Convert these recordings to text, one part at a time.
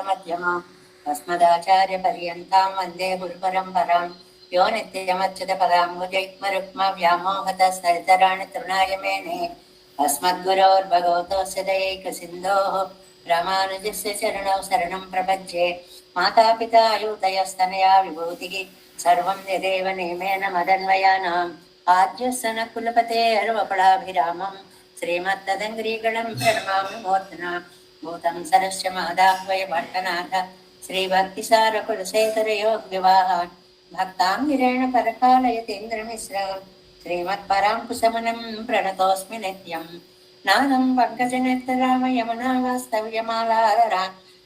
मध्यमाम् अस्मदाचार्यपर्यन्तां वन्दे गुरुपरम्परां यो नित्यमच्युतपदाम्बुजैक्मरुक्मव्यामोहतस्तरितराणि तृणाय मेने अस्मद्गुरोर्भगवतोऽस्य दयैकसिन्धोः रामानुजस्य चरणौ शरणं प्रपद्ये मातापिता यूतयस्तनया विभूतिः सर्वं यदेव नियमेन मदन्वयानाम् आद्यस्य न कुलपतेर्वपलाभिरामं श्रीमत्तदङ्ग्रीगणं प्रणमामि मूर्धना भूतं सरस्य मादाह्वय भट्टनाथ श्रीभक्तिसारकुलशेखरयोग्यवाहान् भक्ताङ्गिरेण परकालयतीन्द्रमिश्रा श्रीमत्पराङ्कुशमनं प्रणतोऽस्मि नित्यम् नानं पङ्कजनेत्ररामयमुनावास्तव्यमालारा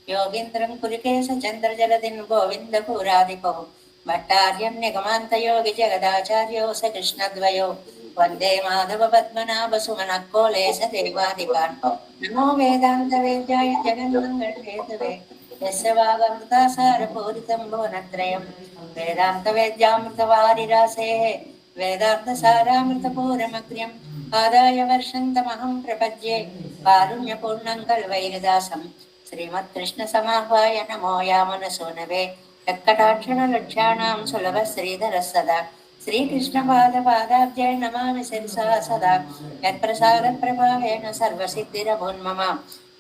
योगीन्द्रं कुलिकेशचन्द्रजलदिन् गोविन्दपुरादिपौ भट्टार्यं निगमान्तयोगि जगदाचार्यो स कृष्णद्वयो वन्दे माधव पद्मनाभ सुमनक्कोलेश देवादिपान् नमो वेदान्तवेद्याय जगन्मङ्गलहेतवे यस्य वागमृतासारपूरितं भुवनत्रयं वेदान्तवेद्यामृतवारिरासेः वेदान्तसारामृतपूरमग्र्यम् आदाय वर्षन्तमहं प्रपद्ये कारुण्यपूर्णं कल्वैरदासं श्रीमत्कृष्णसमाह्वाय नमो यामनसूनवे यत्कटाक्षणलक्ष्याणां सुलभः श्रीधरः सदा श्रीकृष्णपादपादाब्जय नमामि शिरसा सदा यत्प्रसादप्रभावेन सर्वसिद्धिरभून्मम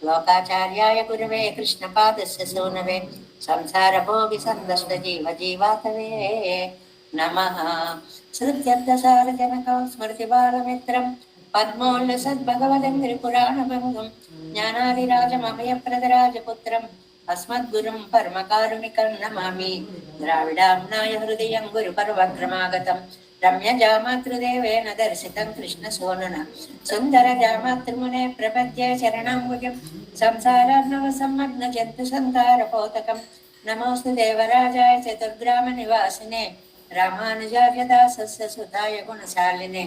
लोकाचार्याय गुरवे कृष्णपादस्य सूनवे संसारभोगिसन्दष्टजीवजीवातवे नमः। श्रुत्यर्थसारजनकं स्मृतिबालमित्रं पद्मोल्लसद्भगवदङ्घ्रिपुराणभङ्गं ज्ञानादिराजमभयप्रदराजपुत्रम् अस्मद्गुरुं परमकारुणिकं नमामि। द्राविडाम्नाय हृदयं गुरुपर्वक्रमागतं रम्यजामातृदेवेन दर्शितं कृष्णसोनन सुन्दरजामातृमुने प्रपद्ये शरणं संसारार्णवसम्मग्नजन्तुसन्तारपोतकं नमोऽस्तु देवराजाय चतुर्ग्रामनिवासिने रामानुजार्यदासस्य सुताय गुणशालिने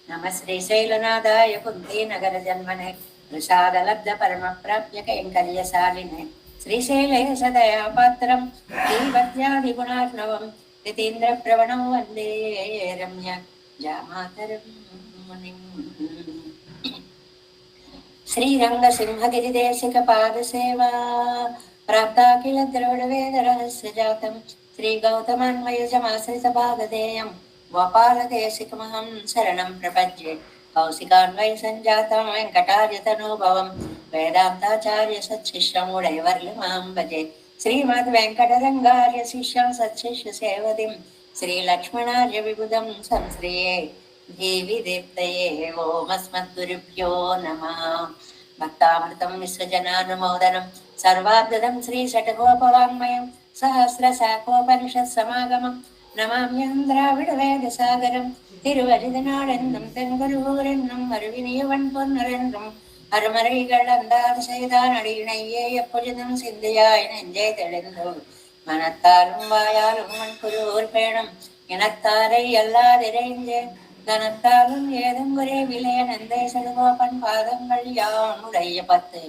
नमः श्रीशैलनाथाय कुन्तीनगरजन्मने प्रसादलब्धपरमप्राप्य कैङ्कर्यशालिने श्रीशैलेशदयापात्रं श्रीभक्त्यादिगुणार्णवं यतीन्द्रप्रवणं वन्दे रम्य जामातरं मुनिम्। श्रीरङ्गसिंहगिरिदेशिकपादसेवा प्राप्ता किल द्रविडवेदरहस्यजातं श्रीगौतमान्वयजमाश्रितभागधेयं गोपालदेशिकमहं शरणं प्रपद्ये कौशिकान्वयसञ्जातं वेङ्कटार्यतनूभवं वेदान्ताचार्य सच्छिष्यं उडैवर्लिमां भजे श्रीमद्वेङ्कटरङ्गार्य शिष्यं सच्छिष्य सेवदिं श्रीलक्ष्मणार्य विबुधं संश्रिये देवी देवतये ओमस्मद्गुरुभ्यो नमः। भक्तामृतं विश्वजनानुमोदनं सर्वाद्भुतं श्रीषट्कोपवाङ्मयं सहस्रशाखोपनिषत्समागमं नमाम्यहं द्राविडवेदसागरं तिरुवरिदनाडेन्नं तेन्गुरुवूरेन्नं अरुविनियवन् பொன்னரென்றும் அருமறைகள் அந்தாது செய்தான் அடியினையே எப்பொழுதும் சிந்தையாய் நெஞ்சே தெளிந்தோர் மனத்தாலும் வாயாலும் மண்குருவோர் பேணும் இனத்தாரை எல்லாதிரைஞ்சேன் தனத்தாலும் ஏதும் ஒரே விலைய நந்தை செல்வோப்பன் பாதங்கள் யானுடைய பத்து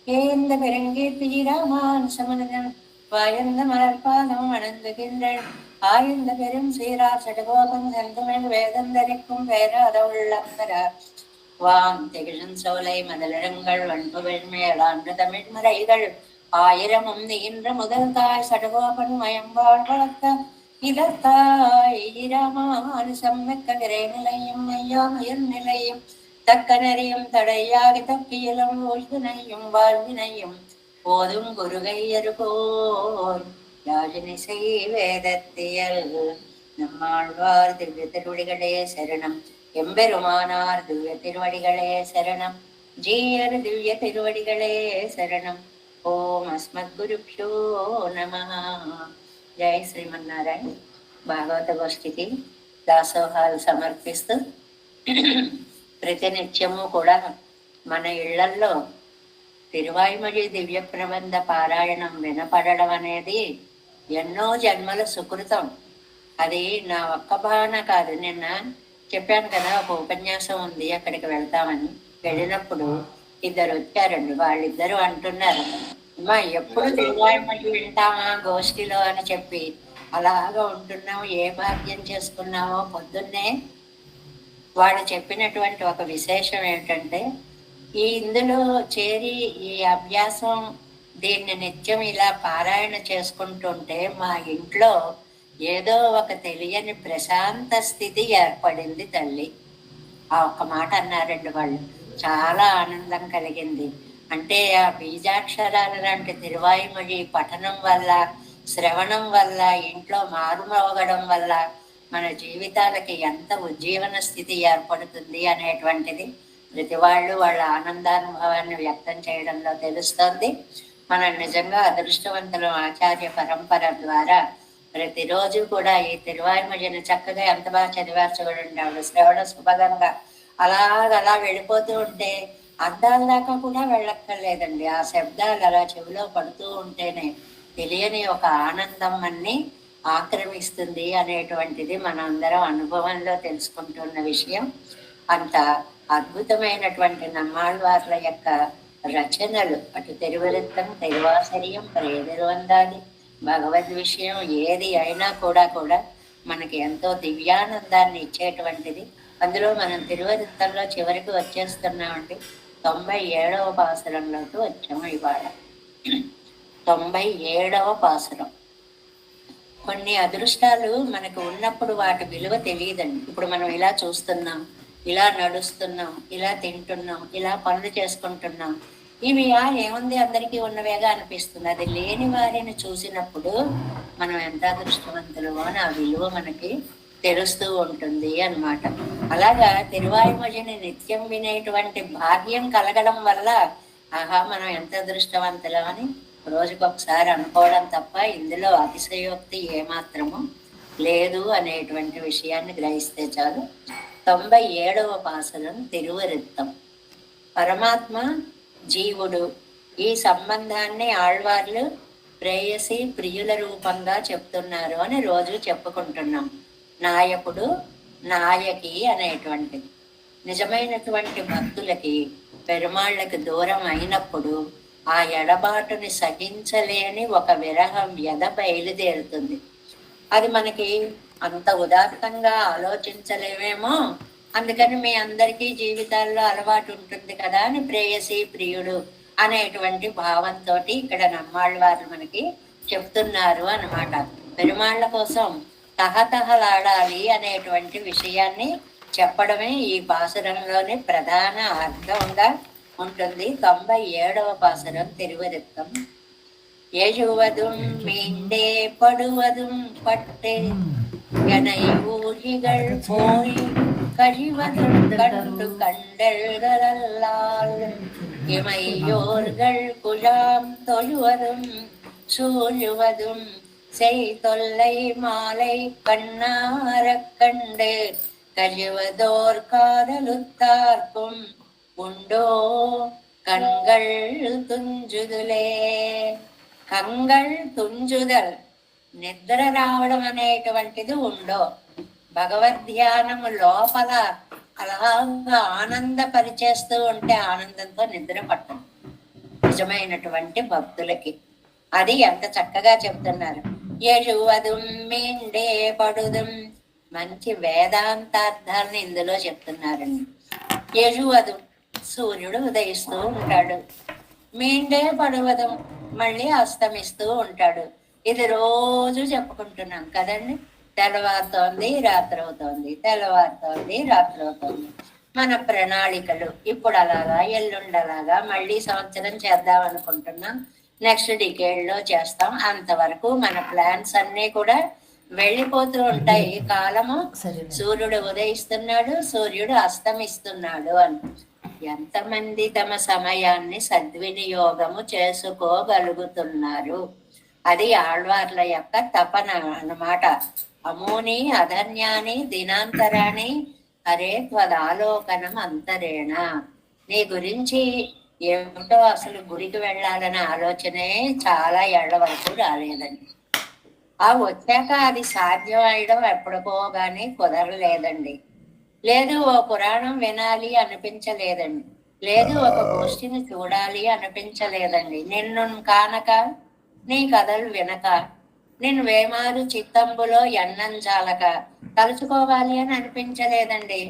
ஏந்த பெருங்கீர்த்தி ராமான் சமனதன் வாயந்த மலர்பாதம் அணந்துகின்றேன் ஆயந்த பெரும் சீரார் சடுகோபம் செந்தமிழ் வேதந்தரிக்கும் வேறாத உள்ளம்பரார் வான் திகழன் சோலை மதலிடங்கள் வன்புகள் மேலாண்டு தமிழ் முறைகள் ஆயிரமும் நீன்ற முதல் தாய் சடுகோபன் மயம்பாள் வளர்த்த இலத்தாய் ராமானுசம் மிக்க நிலையும் ஐயாமயர் நிலையும் தக்க நெறியும் தடையாகி தப்பியலும் ஓய்வினையும் வாழ்வினையும் போதும் குருகையருகோர் யாழினிசை வேதத்தியல் நம்மாழ்வார் திவ்ய திருவடிகளே சரணம் எம்பெருமானார் திவ்ய திருவடிகளே சரணம் ஜீயர் திவ்ய திருவடிகளே சரணம் ஓம் அஸ்மத்குருப்யோ நமः। జై శ్రీమన్నారాయణ భాగవత గోష్ఠికి దాసోహాలు సమర్పిస్తూ ప్రతినిత్యము కూడా మన ఇళ్లల్లో తిరువాయిమొഴി దివ్య ప్రబంధ పారాయణం వినపడడం అనేది ఎన్నో జన్మల సుకృతం. అది నా ఒక్క భావన కాదు. నిన్న చెప్పాను కదా, ఒక ఉపన్యాసం ఉంది, అక్కడికి వెళ్తామని. వెళ్ళినప్పుడు ఇద్దరు వచ్చారండి. వాళ్ళిద్దరూ అంటున్నారు, అమ్మా ఎప్పుడు తిరువాయిమొഴి వింటామా గోష్ఠిలో అని చెప్పి అలాగా ఉంటున్నాము, ఏ భాగ్యం చేసుకున్నామో. పొద్దున్నే వాళ్ళు చెప్పినటువంటి ఒక విశేషం ఏమిటంటే, ఇందులో చేరి ఈ అభ్యాసం దీన్ని నిత్యం ఇలా పారాయణ చేసుకుంటుంటే మా ఇంట్లో ఏదో ఒక తెలియని ప్రశాంత స్థితి ఏర్పడింది తల్లి. ఆ ఒక్క మాట అన్నారండి వాళ్ళు. చాలా ఆనందం కలిగింది. అంటే ఆ బీజాక్షరాల లాంటి తిరువాయుమొഴി పఠనం వల్ల, శ్రవణం వల్ల, ఇంట్లో మారుమోగడం వల్ల మన జీవితాలకి ఎంత ఉజ్జీవన స్థితి ఏర్పడుతుంది అనేటువంటిది ప్రతి వాళ్ళు వాళ్ళ ఆనందానుభవాన్ని వ్యక్తం చేయడంలో తెలుస్తోంది. మనం నిజంగా అదృష్టవంతులు. ఆచార్య పరంపర ద్వారా ప్రతిరోజు కూడా ఈ తిరువాయుమొഴിని చక్కగా ఎంత బాగా చదివారు చూడండి ఆవిడ. శ్రవణ శుభగంగా అలా వెళ్ళిపోతూ ఉంటే అద్దాల దాకా కూడా వెళ్ళక్కర్లేదండి. ఆ శబ్దాలు అలా చెవిలో పడుతూ ఉంటేనే తెలియని ఒక ఆనందం అన్ని ఆక్రమిస్తుంది అనేటువంటిది మన అందరం అనుభవంలో తెలుసుకుంటున్న విషయం. అంత అద్భుతమైనటువంటి నమ్మాళ్వార్ల యొక్క రచనలు, అటు తిరువలిత్తం, తిరువాసరియం, ప్రేదిరువందాది, భగవద్ విషయం ఏది అయినా కూడా మనకి ఎంతో దివ్యానందాన్ని ఇచ్చేటువంటిది. అందులో మనం తిరువలిత్తంలో చివరికి వచ్చేస్తున్నామండి. 97వ పాసురంలోకి వచ్చాము ఇవాళ. 97వ పాసురం. కొన్ని అదృష్టాలు మనకు ఉన్నప్పుడు వాటి విలువ తెలియదండి. ఇప్పుడు మనం ఇలా చూస్తున్నాం, ఇలా నడుస్తున్నాం, ఇలా తింటున్నాం, ఇలా పనులు చేసుకుంటున్నాం. ఇవి ఏముంది అందరికీ ఉన్నవేగా అనిపిస్తుంది. అది లేని వారిని చూసినప్పుడు మనం ఎంత అదృష్టవంతులు అని ఆ విలువ మనకి తెలుస్తూ ఉంటుంది అన్నమాట. అలాగా తిరువాయుమొഴിని నిత్యం వినేటువంటి భాగ్యం కలగడం వల్ల ఆహా మనం ఎంత అదృష్టవంతులు అని రోజుకొకసారి అనుకోవడం తప్ప ఇందులో అతిశయోక్తి ఏమాత్రము లేదు అనేటువంటి విషయాన్ని గ్రహిస్తే చాలు. 97వ పాసురం తిరువరిత్తం. పరమాత్మ జీవుడు ఈ సంబంధాన్ని ఆళ్వార్లు ప్రేయసి ప్రియుల రూపంగా చెప్తున్నారు అని రోజు చెప్పుకుంటున్నాం. నాయకుడు నాయకి అనేటువంటిది. నిజమైనటువంటి భక్తులకి పెరుమాళ్ళకి దూరం అయినప్పుడు ఆ ఎడబాటుని సహించలేని ఒక విరహం వ్యధ బయలుదేరుతుంది. అది మనకి అంత ఉదాత్తంగా ఆలోచించలేమేమో, అందుకని మీ అందరికీ జీవితాల్లో అలవాటు ఉంటుంది కదా అని ప్రేయసి ప్రియుడు అనేటువంటి భావంతో ఇక్కడ నమ్మాళ్ళవారు మనకి చెప్తున్నారు అన్నమాట. పెరుమాళ్ళ కోసం తహతహలాడాలి అనేటువంటి విషయాన్ని చెప్పడమే ఈ పాసురంలోని ప్రధాన అర్థంగా ఉంటుంది. 97వ పాసురం తిరువరిత్తం. எழுவதும் மீண்டே படுவதும் பட்டு எனை ஊழிகள் போய் கழிவதும் கண்டு கண்டல்களல்லால் இமையோர்கள் குழாம் தொழுவதும் சூழுவதும் செய் தொல்லை மாலை கண்ணாரக் கண்டு கழிவதோர் காதலுத்தார்க்கும் உண்டோ கண்கள் துஞ்சுதுலே. కంగళ్ తుంజుదల్, నిద్ర రావడం అనేటువంటిది ఉండో. భగవద్ధ్యానము లోపల అలాగా ఆనందపరిచేస్తూ ఉంటే ఆనందంతో నిద్ర పట్టం నిజమైనటువంటి భక్తులకి. అది ఎంత చక్కగా చెప్తున్నారు. ఎഴുవదుం మీండే పడుదుం, మంచి వేదాంతార్థాన్ని ఇందులో చెప్తున్నారండి. ఎഴുవదుం, సూర్యుడు ఉదయిస్తూ ఉంటాడు. మీండే పడువదం, మళ్ళీ అస్తమిస్తూ ఉంటాడు. ఇది రోజు చెప్పుకుంటున్నాం కదండి. తెల్లవారుతోంది రాత్రి అవుతోంది, తెల్లవారుతోంది రాత్రి అవుతోంది. మన ప్రణాళికలు ఇప్పుడు అలాగా, ఎల్లుండి అలాగా, మళ్ళీ సంవత్సరం చేద్దాం అనుకుంటున్నాం, నెక్స్ట్ డికేడ్ లో చేస్తాం. అంతవరకు మన ప్లాన్స్ అన్నీ కూడా వెళ్ళిపోతూ ఉంటాయి. కాలము సూర్యుడు ఉదయిస్తున్నాడు, సూర్యుడు అస్తమిస్తున్నాడు అని. ఎంతమంది తమ సమయాన్ని సద్వినియోగము చేసుకోగలుగుతున్నారు? అది ఆళ్వార్ల యొక్క తపన అన్నమాట. అమూని అధన్యాని దినాంతరాన్ని హరే త్వదాలోకనం అంతరేణ. నీ గురించి ఏమిటో అసలు గుడికి వెళ్ళాలనే ఆలోచనే చాలా ఏళ్ల వరకు రాలేదండి. ఆ వచ్చాక అది సాధ్యం అయ్యడం ఎప్పటికో గానీ కుదరలేదండి. లేదు ఓ పురాణం వినాలి అనిపించలేదండి. లేదు ఒక గోష్ఠిని చూడాలి అనిపించలేదండి. నిన్ను కానక, నీ కథలు వినక, నిన్ను వేమారు చిత్తంబులో ఎన్నంచాలక తలుచుకోవాలి అని అనిపించలేదండి.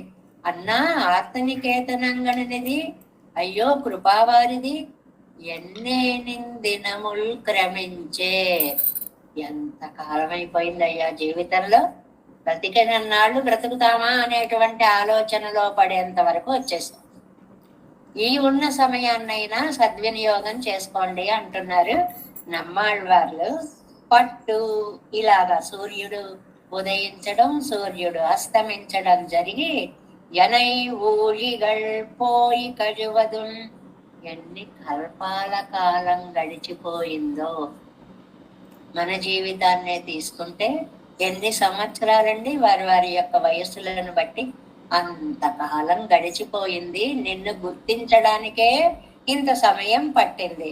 అన్నా ఆర్తనికేతనంగనిది, అయ్యో కృపావారిది, ఎన్నే దినములు క్రమించే. ఎంత కాలమైపోయిందయ్యా జీవితంలో, బ్రతికినన్నాళ్ళు బ్రతుకుతామా అనేటువంటి ఆలోచనలో పడేంత వరకు వచ్చేసాం. ఈ ఉన్న సమయాన్నైనా సద్వినియోగం చేసుకోండి అంటున్నారు నమ్మాళ్ళవార్లు. పట్టు ఇలాగా సూర్యుడు ఉదయించడం, సూర్యుడు అస్తమించడం జరిగి ఎనై ఊలిగల్ పోయి కజువదు. ఎన్ని కల్పాల కాలం గడిచిపోయిందో. మన జీవితాన్నే తీసుకుంటే ఎన్ని సంవత్సరాలండి, వారి వారి యొక్క వయస్సులను బట్టి అంతకాలం గడిచిపోయింది. నిన్ను గుర్తించడానికే ఇంత సమయం పట్టింది.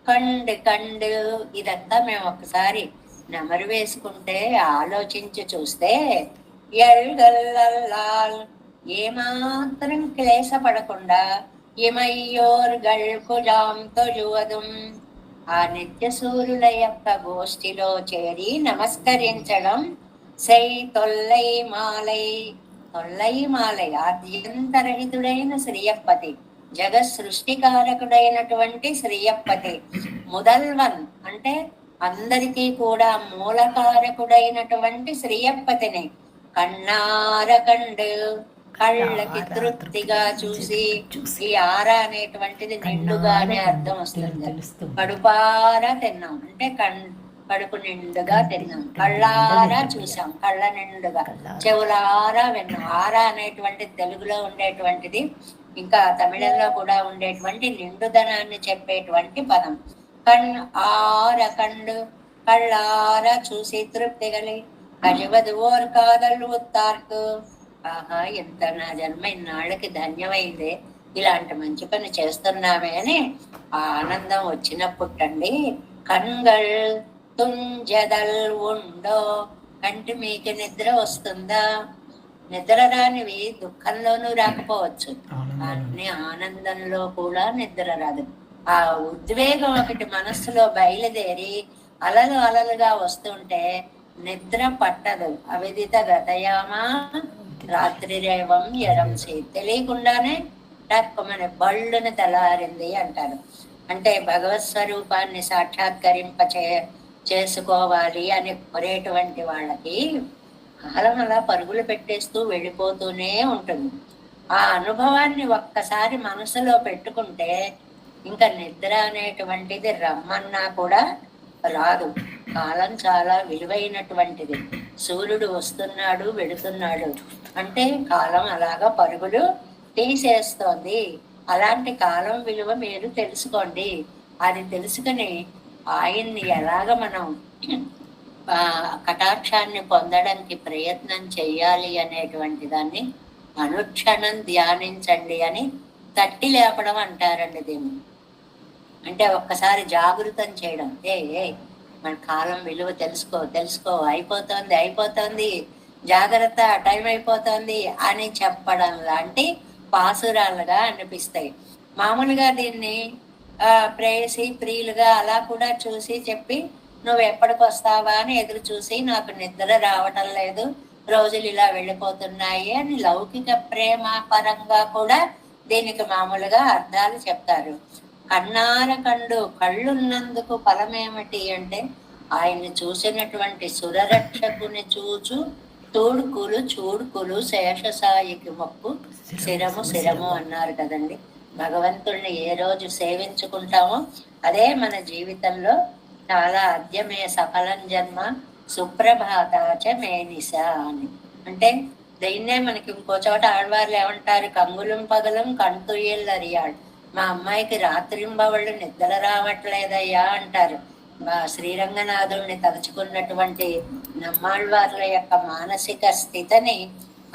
కండు ఇదంతా మేము ఒకసారి నెమరు వేసుకుంటే, ఆలోచించి చూస్తే ఎల్గల్లాల్ ఏమాత్రం క్లేశపడకుండా ఇమయ్యోర్గల్ కుజాంతో జువదుం ఆ నిత్య సూర్యుల యొక్క గోష్ఠిలో చేరి నమస్కరించడం. సై తొల్లై మాలై తొల్లై మాలై ఆద్యంతరహితుడైన శ్రీయప్పతి, జగత్ సృష్టికారకుడైనటువంటి శ్రీయప్పతి, ముదల్వన్ అంటే అందరికీ కూడా మూలకారకుడైనటువంటి శ్రీయప్పతిని కన్నార కండు కళ్ళకి తృప్తిగా చూసి, ఈ ఆర అనేటువంటిది నిండుగా అనే అర్థం వస్తుంది. కడుపారా తిన్నాం అంటే కడుపు నిండుగా తిన్నాం, కళ్ళారా చూసాం, కళ్ళ నిండుగా, చెవులారా విన్నాం. ఆర అనేటువంటి తెలుగులో ఉండేటువంటిది, ఇంకా తమిళంలో కూడా ఉండేటువంటి నిండుదనాన్ని చెప్పేటువంటి పదం. ఆర కండు కళ్ళారా చూసి తృప్తి గలి కజవదు ఓర్ కాదలు ఉత్తార్కు. ఆహా, ఎంత నా జన్మ ఇన్నాళ్ళకి ధన్యమైందే, ఇలాంటి మంచి పని చేస్తున్నామే అని ఆనందం వచ్చినప్పుడండి. కణ్గల్ తుంజదల్ ఉండో. కంటి మీకు నిద్ర వస్తుందా? నిద్ర రానివి దుఃఖంలోనూ రాకపోవచ్చు, కానీ ఆనందంలో కూడా నిద్ర రాదు. ఆ ఉద్వేగం ఒకటి మనస్సులో బయలుదేరి అలలు అలలుగా వస్తుంటే నిద్ర పట్టదు. అవిదిత గతయామా రాత్రి రేవం ఎరంసి. తెలియకుండానే మన బళ్ళుని తెల్లారింది అంటారు. అంటే భగవత్ స్వరూపాన్ని సాక్షాత్కరింప చేసుకోవాలి అని కోరేటువంటి వాళ్ళకి కాలం అలా పరుగులు పెట్టేస్తూ వెళ్ళిపోతూనే ఉంటుంది. ఆ అనుభవాన్ని ఒక్కసారి మనసులో పెట్టుకుంటే ఇంకా నిద్ర అనేటువంటిది రమ్మన్నా కూడా రాదు. కాలం చాలా విలువైనటువంటిది. సూర్యుడు వస్తున్నాడు వెళుతున్నాడు అంటే కాలం అలాగా పరుగులు తీసేస్తోంది. అలాంటి కాలం విలువ మీరు తెలుసుకోండి. అది తెలుసుకుని ఆయన్ని ఎలాగ మనం కటాక్షాన్ని పొందడానికి ప్రయత్నం చెయ్యాలి అనేటువంటి దాన్ని అనుక్షణం ధ్యానించండి అని తట్టి లేపడం అంటారండి దీన్ని. అంటే ఒక్కసారి జాగృతం చేయడం. మన కాలం విలువ తెలుసుకో అయిపోతుంది జాగ్రత్త, టైం అయిపోతుంది అని చెప్పడం లాంటి పాసురాలుగా అనిపిస్తాయి. మామూలుగా దీన్ని ప్రేయసి ప్రియులుగా అలా కూడా చూసి చెప్పి, నువ్వు ఎప్పటికి వస్తావా అని ఎదురు చూసి, నాకు నిద్ర రావటం లేదు, రోజులు ఇలా వెళ్ళిపోతున్నాయి అని లౌకిక ప్రేమ పరంగా కూడా దీనికి మామూలుగా అర్థాలు చెప్తారు. కన్నార కండు కళ్ళున్నందుకు ఫలమేమిటి అంటే, ఆయన్ని చూసినటువంటి సురరక్షకుని చూచు చూడుకులు శేషసాయికి మొక్కు శిరము అన్నారు కదండి. భగవంతుణ్ణి ఏ రోజు సేవించుకుంటామో అదే మన జీవితంలో చాలా అద్యమే సఫలం జన్మ సుప్రభాతాచ మేనిసా అని. అంటే దీన్నే మనకి ఇంకో చోట ఆడవాళ్ళు ఏమంటారు, కంగులం పగలం కణుతుయ్యల్లరియాడు. మా అమ్మాయికి రాత్రింబవళ్ళు నిద్ర రావట్లేదయ్యా అంటారు. శ్రీరంగనాథుడిని తలుచుకున్నటువంటి నమ్మాళ్ళవార్ల యొక్క మానసిక స్థితిని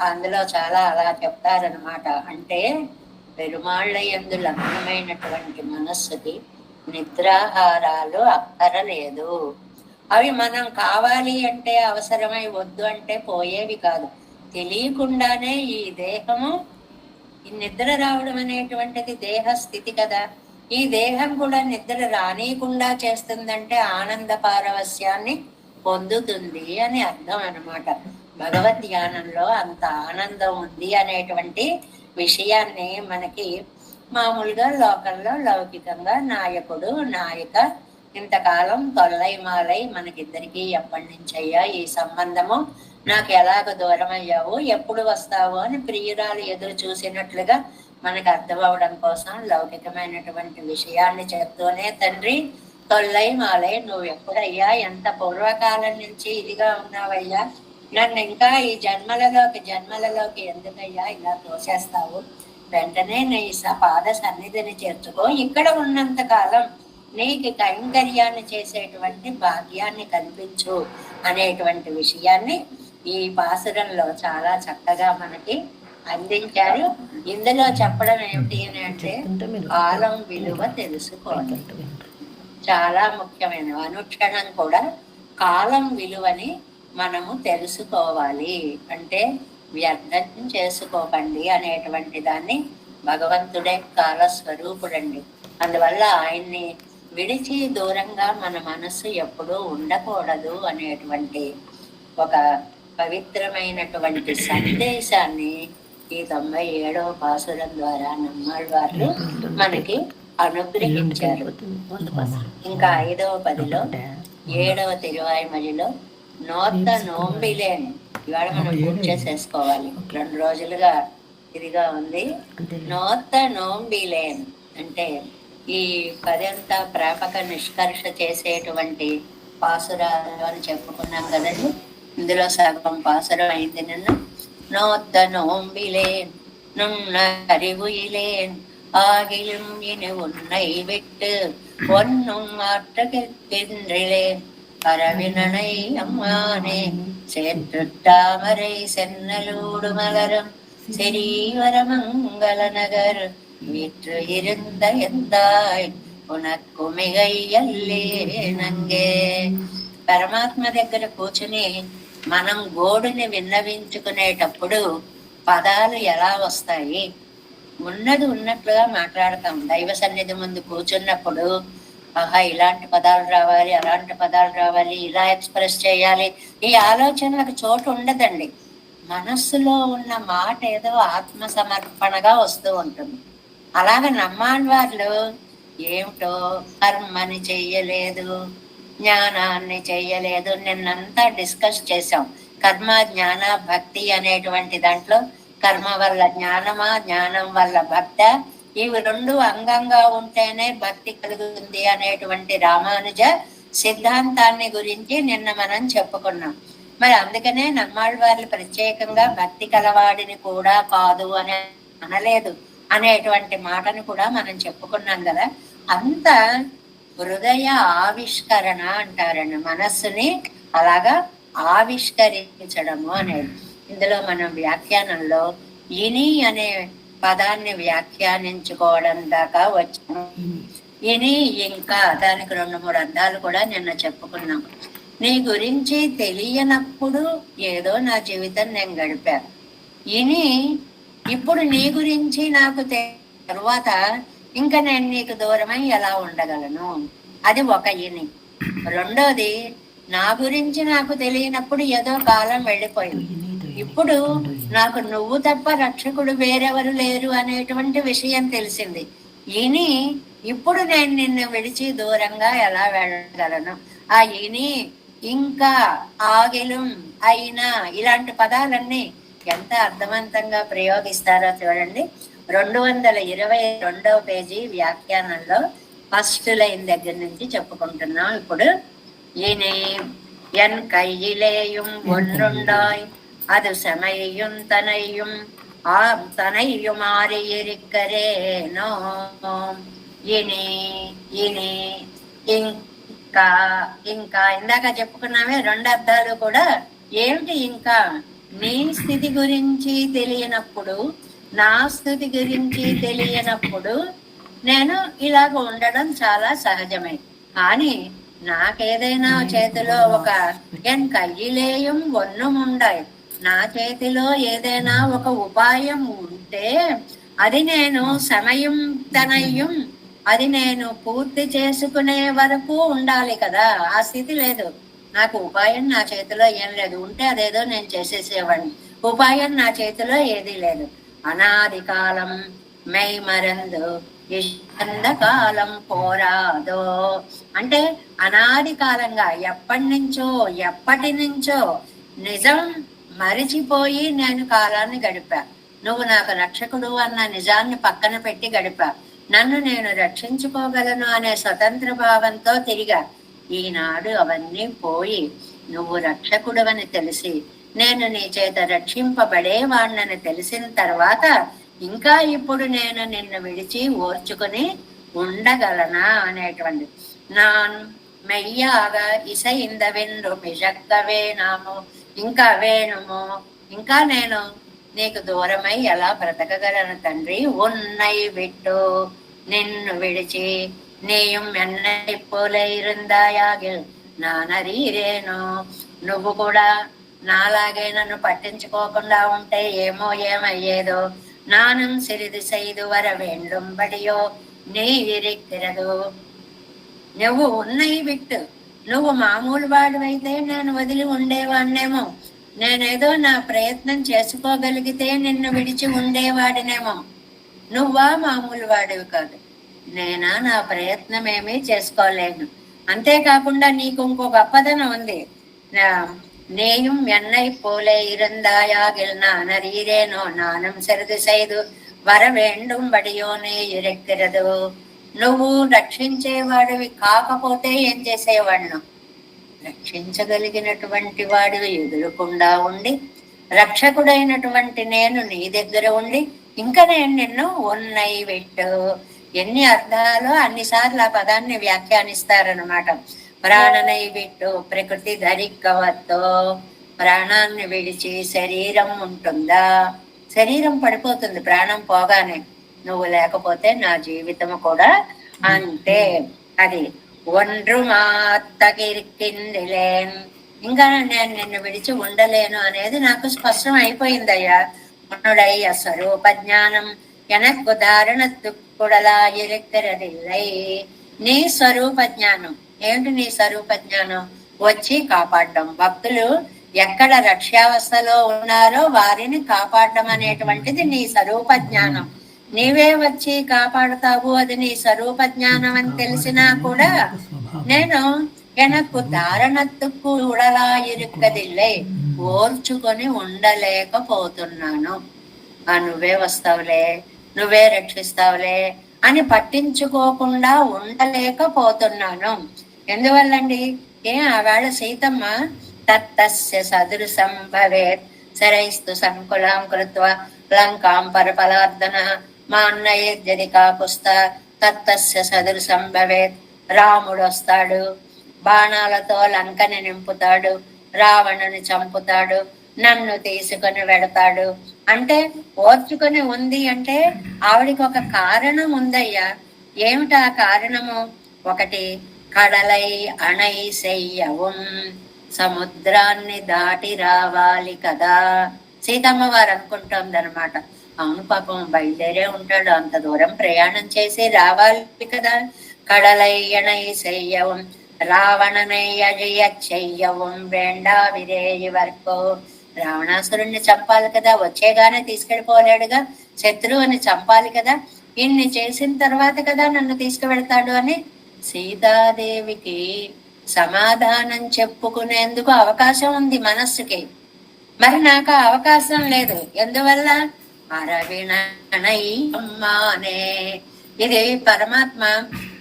అందులో చాలా అలా చెప్తారనమాట. అంటే పెరుమాళ్ళ యందు లగ్నమైనటువంటి మనస్సుకి నిద్రాహారాలు అక్కరలేదు. అవి మనం కావాలి అంటే అవసరమై, వద్దు అంటే పోయేవి కాదు. తెలియకుండానే ఈ దేహము, ఈ నిద్ర రావడం అనేటువంటిది దేహ స్థితి కదా. ఈ దేహం కూడా నిద్ర రానియకుండా చేస్తుందంటే ఆనంద పారవస్యాన్ని పొందుతుంది అని అర్థం అనమాట. భగవద్ ధ్యానంలో అంత ఆనందం ఉంది అనేటువంటి విషయాన్ని మనకి మామూలుగా లోకల్లో లౌకికంగా నాయకుడు నాయిక ఇంతకాలం తొల్లై మాలై మనకిద్దరికి ఎప్పటి నుంచయ్యా ఈ సంబంధము, నాకు ఎలాగ దూరం అయ్యావు, ఎప్పుడు వస్తావు అని ప్రియురాలు ఎదురు చూసినట్లుగా మనకు అర్థం అవడం కోసం లౌకికమైనటువంటి విషయాన్ని చెప్తూనే తండ్రి తొల్లై మాలై నువ్వు ఎప్పుడయ్యా ఎంత పూర్వకాలం నుంచి ఇదిగా ఉన్నావయ్యా, నన్ను ఇంకా ఈ జన్మలలోకి ఎందుకయ్యా ఇలా తోసేస్తావు, వెంటనే నీ పాద సన్నిధిని చేర్చుకో, ఇక్కడ ఉన్నంత కాలం నీకు కైంకర్యాన్ని చేసేటువంటి భాగ్యాన్ని కల్పించు అనేటువంటి విషయాన్ని ఈ పాసురంలో చాలా చక్కగా మనకి అందించారు. ఇందులో చెప్పడం ఏమిటి అని అంటే కాలం విలువ తెలుసుకోవాలి, చాలా ముఖ్యమైన అనుక్షణం కూడా కాలం విలువని మనము తెలుసుకోవాలి. అంటే వ్యర్థం చేసుకోకండి అనేటువంటి దాన్ని భగవంతుడే కాల స్వరూపుడండి. అందువల్ల ఆయన్ని విడిచి దూరంగా మన మనస్సు ఎప్పుడూ ఉండకూడదు అనేటువంటి ఒక పవిత్రమైనటువంటి సందేశాన్ని ఈ 97వ పాసురం ద్వారా నమ్మాళ్వార్లు మనకి అనుగ్రహించారు. ఇంకా 5వ పదిలో 7వ తిరువాయిమలిలో నోత్త నోంబిలేన్ ఇవాళ మనం పూర్తి చేసేసుకోవాలి, 2 రోజులుగా ఇదిగా ఉంది. నోత్త నోంబిలేన్ అంటే ఈ పదంతా ప్రాపక నిష్కర్ష చేసేటువంటి పాసురాలు అని చెప్పుకున్నాం కదండి. ఇందులో సగం పాసురం అయింది. నిన్న నోత్త నోంబిలేన్ నున్న அறிவுயிலேன் ஆகிலும் இனி உன்னை விட்டு ஒன்னும் ஆற்றகின்றேன் பரவினனை அம்மானே சேற்றுட்டாமரை சென்னலூடு மலரும் செரீவரமங்கல நகர் வீற்று இருந்த எந்தாய் ఉనకు మిగయ్యల్లేనంగే. పరమాత్మ దగ్గర కూర్చుని మనం గోడుని విన్నవించుకునేటప్పుడు పదాలు ఎలా వస్తాయి? ఉన్నది ఉన్నట్లుగా మాట్లాడతాం. దైవ సన్నిధి ముందు కూర్చున్నప్పుడు ఆహా ఇలాంటి పదాలు రావాలి, అలాంటి పదాలు రావాలి, ఇలా ఎక్స్ప్రెస్ చేయాలి, ఈ ఆలోచనలకు చోటు ఉండదండి. మనస్సులో ఉన్న మాట ఏదో ఆత్మ సమర్పణగా వస్తూ ఉంటుంది. అలాగే నమ్మాళ్వార్లు ఏమిటో కర్మని చెయ్యలేదు, జ్ఞానాన్ని చెయ్యలేదు, నిన్నంతా డిస్కస్ చేసాం. కర్మ జ్ఞాన భక్తి అనేటువంటి దాంట్లో కర్మ వల్ల జ్ఞానమా, జ్ఞానం వల్ల భక్త, ఇవి 2 అంగంగా ఉంటేనే భక్తి కలుగుతుంది అనేటువంటి రామానుజ సిద్ధాంతాన్ని గురించి నిన్న మనం చెప్పుకున్నాం. మరి అందుకనే నమ్మాళ్వార్లు ప్రత్యేకంగా భక్తి కలవాడిని కూడా కాదు అని అనలేదు అనేటువంటి మాటను కూడా మనం చెప్పుకున్నాం కదా. అంత హృదయ ఆవిష్కరణ అంటారండి, మనస్సుని అలాగా ఆవిష్కరించడము అనేది. ఇందులో మనం వ్యాఖ్యానంలో ఇని అనే పదాన్ని వ్యాఖ్యానించుకోవడం దాకా వచ్చాము. ఇని ఇంకా దానికి 2-3 అర్థాలు కూడా నిన్న చెప్పుకున్నాం. నీ గురించి తెలియనప్పుడు ఏదో నా జీవితం నేను గడిపాను. ఇని ఇప్పుడు నీ గురించి నాకు తరువాత ఇంకా నేను నీకు దూరమై ఎలా ఉండగలను, అది ఒక ఇని. 2వది నా గురించి నాకు తెలియనప్పుడు ఏదో కాలం వెళ్ళిపోయింది, ఇప్పుడు నాకు నువ్వు తప్ప రక్షకుడు వేరెవరు లేరు అనేటువంటి విషయం తెలిసింది. ఇని ఇప్పుడు నేను నిన్ను విడిచి దూరంగా ఎలా వెళ్ళగలను. ఆ ఇని ఇంకా ఆగిలం అయినా ఇలాంటి పదాలన్నీ ఎంత అర్థవంతంగా ప్రయోగిస్తారో చూడండి. 222వ పేజీ వ్యాఖ్యానంలో ఫస్ట్ లైన్ దగ్గర నుంచి చెప్పుకుంటున్నాం. ఇప్పుడు ఇని ఎన్ కయ్యిలేயும் ஒன்றுண்டாய் அது செமையும் தனையும் தனையும் மாறி இருக்கிறேனோ. ఇని ఇని ఇంకా ఇంకా ఇందాక చెప్పుకున్నామే 2 అర్థాలు కూడా ఏమిటి. ఇంకా నీ స్థితి గురించి తెలియనప్పుడు, నా స్థితి గురించి తెలియనప్పుడు నేను ఇలాగ ఉండడం చాలా సహజమే. కానీ నాకేదైనా చేతిలో ఒక ఎన్ కయ్యిలేయం ఒన్నుముండాయి, నా చేతిలో ఏదైనా ఒక ఉపాయం ఉంటే అది నేను సమయం తనయ్యం, అది నేను పూర్తి చేసుకునే వరకు ఉండాలి కదా. ఆ స్థితి లేదు. నాకు ఉపాయం నా చేతిలో ఏం లేదు, ఉంటే అదేదో నేను చేసేసేవాడిని. ఉపాయం నా చేతిలో ఏదీ లేదు. అనాది కాలం మెయ్ మరందు కాలం పోరాదో. అంటే అనాది కాలంగా ఎప్పటి నుంచో నిజం మరిచిపోయి నేను కాలాన్ని గడిపా. నువ్వు నాకు రక్షకుడు అన్న నిజాన్ని పక్కన పెట్టి గడిపా. నన్ను నేను రక్షించుకోగలను అనే స్వతంత్ర భావంతో తిరిగా. ఈనాడు అవన్నీ పోయి నువ్వు రక్షకుడవని తెలిసి నేను నీ చేత రక్షింపబడేవాణ్ణని తెలిసిన తర్వాత ఇంకా ఇప్పుడు నేను నిన్ను విడిచి ఓర్చుకుని ఉండగలనా అనేటువంటి నాన్ మెయ్యాగా ఇసైంద వెన్ను మిజక్కవే నాము ఇంకా వేణుము ఇంకా నేను నీకు దూరమై ఎలా బ్రతకగలను తండ్రి. ఉన్నై విట్టు నిన్ను విడిచి నీயும் என்னை போல இருந்தாயாகில் நான் அறியேను. నువ్వు కూడా నాలాగే నన్ను పట్టించుకోకుండా ఉంటే ఏమయ్యేదో. నానుம் சிறிது செய்து வர வேண்டும்படியோ நீ இருக்கிறது. నువ్వు ఉన్నయి విట్టు, నువ్వు మామూలు వాడివైతే నేను వదిలి ఉండేవాడినేమో. నేనేదో నా ప్రయత్నం చేసుకోగలిగితే నిన్ను విడిచి ఉండేవాడినేమో. నువ్వా మామూలు వాడివి కాదు. నేనా నా ప్రయత్నం ఏమీ చేసుకోలేను. అంతేకాకుండా నీకు ఇంకో గొప్పదనం ఉంది. நீயும் என்னை போல இருந்தாயாகில் நான் அறியேனோ. நானும் சிறிது செய்து వర వేండుంబడియో నీ ఇరెక్కిరదు. నువ్వు రక్షించేవాడివి కాకపోతే ఏం చేసేవాడిను? రక్షించగలిగినటువంటి వాడివి ఎదురుకుండా ఉండి రక్షకుడైనటువంటి నేను నీ దగ్గర ఉండి ఇంకా నేను నిన్ను ఉన్నై పెట్టు. ఎన్ని అర్థాలు అన్నిసార్లు ఆ పదాన్ని వ్యాఖ్యానిస్తారనమాట. ప్రాణనై విట్టు ప్రకృతి ధరిక్కవద్దో. ప్రాణాన్ని విడిచి శరీరం ఉంటుందా? శరీరం పడిపోతుంది ప్రాణం పోగానే. నువ్వు లేకపోతే నా జీవితం కూడా అంతే. అది ఒండ్రు మాత్తగిరికిందిలేన్. ఇంకా నేను నిన్ను విడిచి ఉండలేను అనేది నాకు స్పష్టం అయిపోయిందయ్యా. உன்னுடைய స్వరూప జ్ఞానం ఎనక్కు దారుణత్తుకుడలా ఇరెక్కరదిల్లై. నీ స్వరూప జ్ఞానం ఏమిటి? నీ స్వరూప జ్ఞానం వచ్చి కాపాడడం. భక్తులు ఎక్కడ రక్ష్యావస్థలో ఉన్నారో వారిని కాపాడడం అనేటువంటిది నీ స్వరూప జ్ఞానం. నీవే వచ్చి కాపాడుతావు, అది నీ స్వరూప జ్ఞానం అని తెలిసినా కూడా నేను ఎనక్కు దారణత్తుకు ఉడలా ఇరుక్కదిల్లే, ఓర్చుకొని ఉండలేకపోతున్నాను. నువ్వే వస్తావులే, నువ్వే రక్షిస్తావులే అని పట్టించుకోకుండా ఉండలేకపోతున్నాను. ఎందువల్లండి? ఆవేళ సీతమ్మ తత్తస్య సదృశం భవేత్ శరైస్తు సంకులాం కృత్వా లంకాం పరపలార్దన మా అన్నయ్యది కాకుస్తా తత్తస్య సదృశం భవేత్. రాముడు వస్తాడు, బాణాలతో లంకని నింపుతాడు, రావణుని చంపుతాడు, నన్ను తీసుకొని వెడతాడు అంటే ఓర్చుకొని ఉంది అంటే ఆవిడికి ఒక కారణం ఉందయ్యా. ఏమిటా కారణము? ఒకటి, కడలై అణై చెయ్యవం, సముద్రాన్ని దాటి రావాలి కదా. సీతమ్మ వారు అనుకుంటోందనమాట. అవును పాపం బయలుదేరే ఉంటాడు, అంత దూరం ప్రయాణం చేసి రావాలి కదా. కడలై అణై చెయ్యవం రావణనై అజయ చెయ్యవం వేండా విరేయి వరకు. రావణాసురుణ్ణి చంపాలి కదా, వచ్చేగానే తీసుకెళ్ళిపోలేడుగా, శత్రువుని చంపాలి కదా. ఇన్ని చేసిన తర్వాత కదా నన్ను తీసుకువెళ్తాడు అని సీతాదేవికి సమాధానం చెప్పుకునేందుకు అవకాశం ఉంది మనస్సుకి. మరి నాకు ఆ అవకాశం లేదు. ఎందువల్ల? అరవిణనయ్యమ్మానే. ఇది పరమాత్మ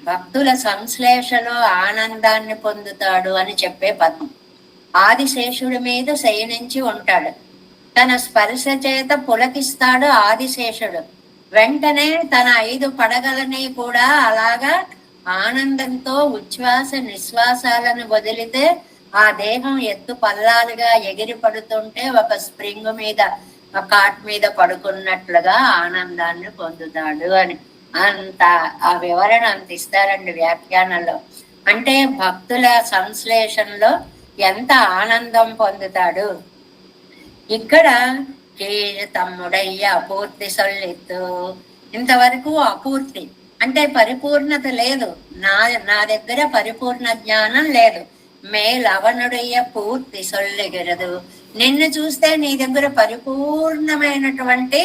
భక్తుల సంశ్లేషలో ఆనందాన్ని పొందుతాడు అని చెప్పే పద్యం. ఆదిశేషుడి మీద శయనించి ఉంటాడు, తన స్పర్శ చేత పులకిస్తాడు ఆదిశేషుడు. వెంటనే తన 5 పడగలని కూడా అలాగా ఆనందంతో ఉచ్ఛ్వాస నిశ్వాసాలను వదిలితే ఆ దేహం ఎత్తు పల్లాలుగా ఎగిరి పడుతుంటే ఒక స్ప్రింగ్ మీద, ఒక కాట్ మీద పడుకున్నట్లుగా ఆనందాన్ని పొందుతాడు అని అంత ఆ వివరణ అంత ఇస్తారండి వ్యాఖ్యానంలో. అంటే భక్తుల సంశ్లేషణలో ఎంత ఆనందం పొందుతాడు. ఇక్కడ తమ్ముడయ్య అపూర్తి సొల్లిత్తు. ఇంతవరకు అపూర్తి అంటే పరిపూర్ణత లేదు, నా దగ్గర పరిపూర్ణ జ్ఞానం లేదు. మేలవనుడయ్య పూర్తి సొల్లిగరదు. నిన్ను చూస్తే నీ దగ్గర పరిపూర్ణమైనటువంటి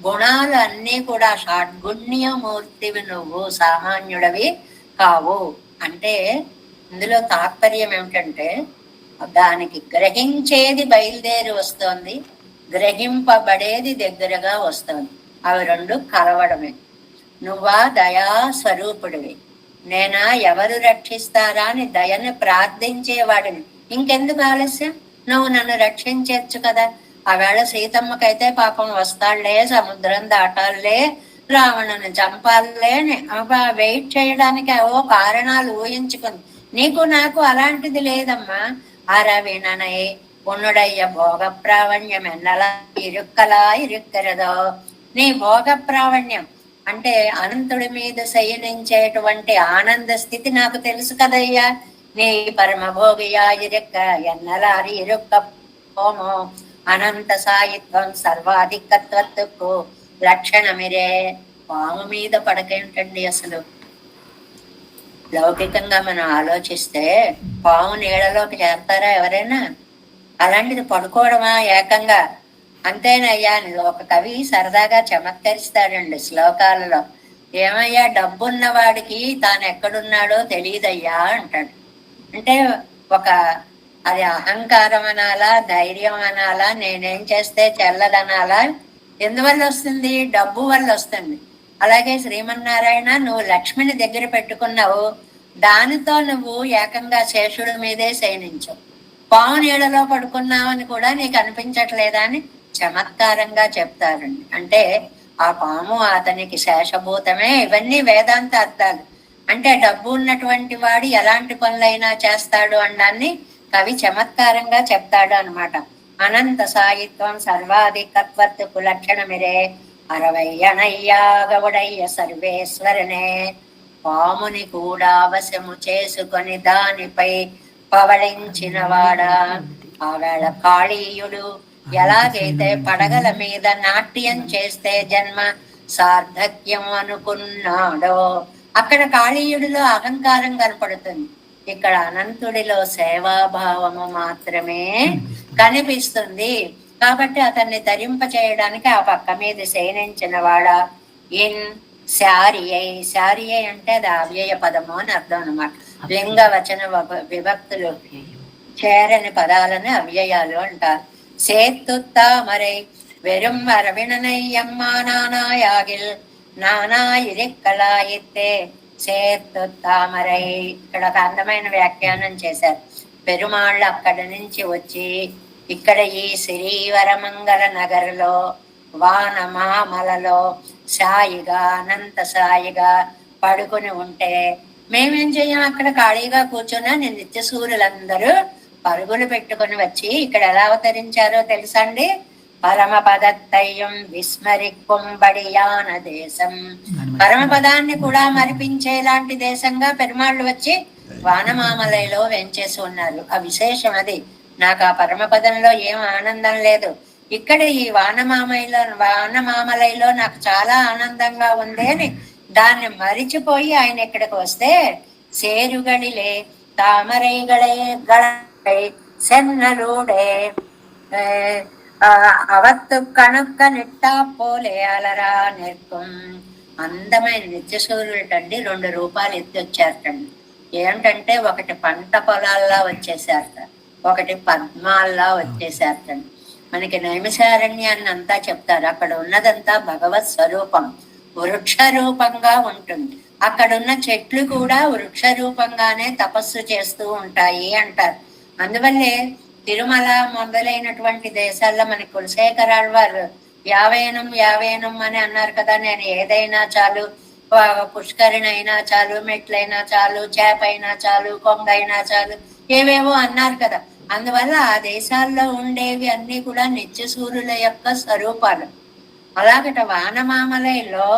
గుణాలు అన్నీ కూడా షాడ్గుణ్యమూర్తివి నువ్వు, సామాన్యుడవి కావు. అంటే ఇందులో తాత్పర్యం ఏమిటంటే దానికి గ్రహించేది బయలుదేరి వస్తోంది, గ్రహింపబడేది దగ్గరగా వస్తోంది. అవి రెండు కలవడమే. నువ్వా దయా స్వరూపుడివి, నేనా ఎవరు రక్షిస్తారా అని దయని ప్రార్థించేవాడిని. ఇంకెందుకు ఆలస్యం, నువ్వు నన్ను రక్షించచ్చు కదా. ఆవేళ సీతమ్మకైతే పాపం వస్తాళ్లే, సముద్రం దాటాలే, రావణుని చంపాలే అని వెయిట్ చేయడానికి అవో కారణాలు ఊహించుకుంది. నీకు నాకు అలాంటిది లేదమ్మా. అరవిననై ఉన్నుడయ్య భోగ ప్రావణ్యం ఎన్నలా ఇరుక్కలా ఇరుక్కరదో. నీ భోగ ప్రావణ్యం అంటే అనంతుడి మీద శయనించేటువంటి ఆనంద స్థితి నాకు తెలుసు కదయ్యా. నీ పరమభోగియా ఇరుక్క ఎన్నలారి ఇరుక్క పోమో అనంత సాయిత్వం సర్వాధికత్వత్తుకు లక్షణమిరే. పాము మీద పడకేంటండి అసలు? లౌకికంగా మనం ఆలోచిస్తే పాము నీడలోకి చేరతారా ఎవరైనా? అలాంటిది పడుకోవడమా ఏకంగా? అంతేనయ్యా ఒక కవి సరదాగా చమత్కరిస్తాడండి శ్లోకాలలో. ఏమయ్యా, డబ్బున్న వాడికి తాను ఎక్కడున్నాడో తెలియదయ్యా అంటాడు. అంటే ఒక అది అహంకారం అనాలా, ధైర్యం అనాలా, నేనేం చేస్తే చెల్లదనాలా? ఎందువల్ల వస్తుంది? డబ్బు వల్ల వస్తుంది. అలాగే శ్రీమన్నారాయణ, నువ్వు లక్ష్మిని దగ్గర పెట్టుకున్నావు, దానితో నువ్వు ఏకంగా శేషుడి మీదే శయనించవు. పాము నీడలో పడుకున్నావని కూడా నీకు అనిపించట్లేదా అని చమత్కారంగా చెప్తారండి. అంటే ఆ పాము అతనికి శేషభూతమే. ఇవన్నీ వేదాంత అర్థాలు. అంటే డబ్బు ఉన్నటువంటి వాడు ఎలాంటి పనులైనా చేస్తాడు అన్నాన్ని కవి చమత్కారంగా చెప్తాడు అనమాట. అనంత సాయిత్వం సర్వాధికత్వత్తుకు లక్షణమిరే. 60 గవుడయ్య సర్వేశ్వరనే. పాముని కూడా వశము చేసుకొని దానిపై పవళించిన వాడా. ఆవేళ కాళీయుడు ఎలాగైతే పడగల మీద నాట్యం చేస్తే జన్మ సార్థక్యం అనుకున్నాడో, అక్కడ కాళీయుడిలో అహంకారం కనపడుతుంది, ఇక్కడ అనంతుడిలో సేవాభావము మాత్రమే కనిపిస్తుంది. కాబట్టి అతన్ని ధరింప చేయడానికి ఆ పక్క మీద శయనించిన వాడా. ఇన్ శారియై, శారియై అంటే అది అవ్యయ పదము అని అర్థం అనమాట. లింగ వచన విభక్తులు చేరని పదాలని అవ్యయాలు అంటారు. சேத்துத்தாமரை வெறும் அரவிணனை அம்மா நானாயாகில் నానాయిరిక్కలాయితే సేత్తు తామరై. ఇక్కడ ఒక అందమైన వ్యాఖ్యానం చేశారు. పెరుమాళ్ళు అక్కడి నుంచి వచ్చి ఇక్కడ ఈ శ్రీవరమంగళ నగర్లో వానమామలలో సాయిగా అనంత సాయిగా పడుకుని ఉంటే మేమేం చెయ్యం? అక్కడ ఖాళీగా కూర్చున్నా నేను నిత్య సూర్యులందరూ పరుగులు పెట్టుకుని వచ్చి ఇక్కడ ఎలా అవతరించారో తెలుసండి? పరమపదత్తయ్యం విస్మరిక్కుంబడియాన దేశం. పరమపదాన్ని కూడా మరిపించేలాంటి దేశంగా పెరుమాళ్ళు వచ్చి వానమామలైలో వెంచేసి ఉన్నారు. ఆ విశేషం అది. నాకు ఆ పరమపదంలో ఏం ఆనందం లేదు. ఇక్కడ ఈ వానమామలైలో నాకు చాలా ఆనందంగా ఉంది అని దాన్ని మరిచిపోయి ఆయన ఇక్కడికి వస్తే సేరుగడిలే తామరైగళే గళై సెన్నలుడే అవత్తు కణుక్క నిట్టా పోలే అలరా నిర్కం. అందమైన నిత్య సూర్యుడండి 2 రూపాలు ఎత్తి వచ్చారటండి. ఏంటంటే ఒకటి పంట పొలాల్లా వచ్చేసారట, ఒకటి పద్మాల్లా వచ్చేసారటండి. మనకి నైమిషారణ్యాన్ని అంతా చెప్తారు. అక్కడ ఉన్నదంతా భగవత్ స్వరూపం, వృక్ష రూపంగా ఉంటుంది. అక్కడున్న చెట్లు కూడా వృక్ష రూపంగానే తపస్సు చేస్తూ ఉంటాయి అంటారు. అందువల్లే తిరుమల మొదలైనటువంటి దేశాల్లో మనకి కులశేఖరాళ్వారు యావేనం అని అన్నారు కదా. నేను ఏదైనా చాలు, పుష్కరిణి అయినా చాలు, మెట్లైనా చాలు, చేప అయినా చాలు, కొంగ అయినా చాలు, ఏవేవో అన్నారు కదా. అందువల్ల ఆ దేశాల్లో ఉండేవి అన్ని కూడా నిత్య సూర్యుల యొక్క స్వరూపాలు. అలాగట వానమామలైలో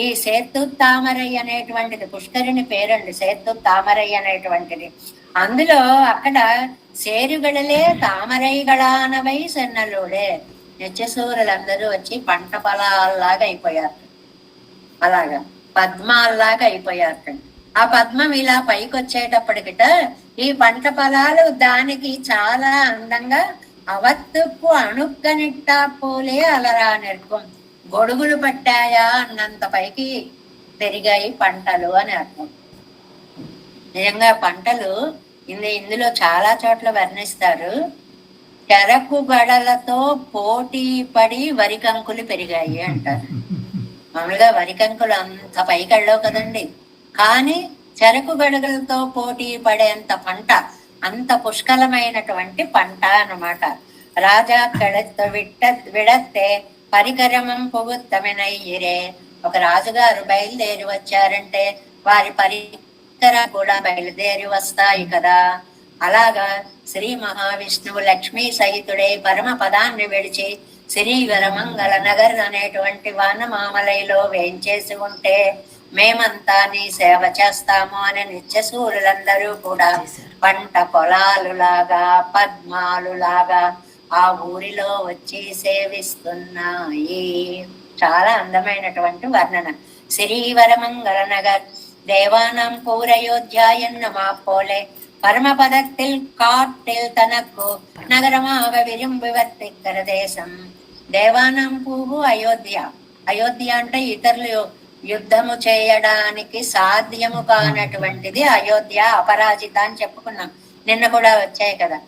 ఈ సేత్తు తామరై అనేటువంటిది పుష్కరిణి పేరండి, సేత్తు తామరై అనేటువంటిది. అందులో అక్కడ సేరుగడలే తామరైగళానవై సెన్నలుడే. నిత్యసూరులందరూ వచ్చి పంట పొలాల్లాగా అయిపోయారు, అలాగా పద్మాల్లాగా అయిపోయారు. ఆ పద్మం ఇలా పైకి వచ్చేటప్పటికిట ఈ పంట పొలాలు దానికి చాలా అందంగా అవత్తుకు అణుక్కనిట్టా పోలే అలరా నిర్కం. గొడుగులు పట్టాయా అన్నంత పైకి పెరిగాయి పంటలు అని అర్థం. నిజంగా పంటలు ఇందులో చాలా చోట్ల వర్ణిస్తారు. చెరకు గడలతో పోటీ పడి వరి కంకులు పెరిగాయి అంటారు. మామూలుగా వరి కంకులు అంత పైకి వెళ్ళవు కదండి, కానీ చెరకు గడగలతో పోటీ పడేంత పంట, అంత పుష్కలమైనటువంటి పంట అన్నమాట. రాజా కళతో విడత్తే పరికరమం పొగుత్తమినయ్యిరే. ఒక రాజుగారు బయలుదేరి వచ్చారంటే వారి పరికరం కూడా బయలుదేరి వస్తాయి కదా. అలాగా శ్రీ మహావిష్ణువు లక్ష్మీ సహితుడే పరమ పదాన్ని విడిచి శ్రీవరమంగళ నగర్ అనేటువంటి వానమామలైలో వేంచేసి ఉంటే మేమంతా నీ సేవ చేస్తాము అని నిత్యసూరులందరూ కూడా పంట పొలాలులాగా పద్మాలులాగా ఆ ఊరిలో వచ్చి సేవిస్తున్నాయి. చాలా అందమైనటువంటి వర్ణన. శ్రీవరమంగళ నగర్ దేవానాం పూరయోధ్యాయన్న మాపోలే பரமபதத்தில் காட்டில் தனக்கு நகரமாக விரும்பி వర్తిక్కర దేశం. దేవానం పువ్వు అయోధ్య. అయోధ్య అంటే ఇతరులు యుద్ధము చేయడానికి సాధ్యము కానటువంటిది అయోధ్య, అపరాజిత అని చెప్పుకున్నాం, నిన్న కూడా వచ్చాయి కదా.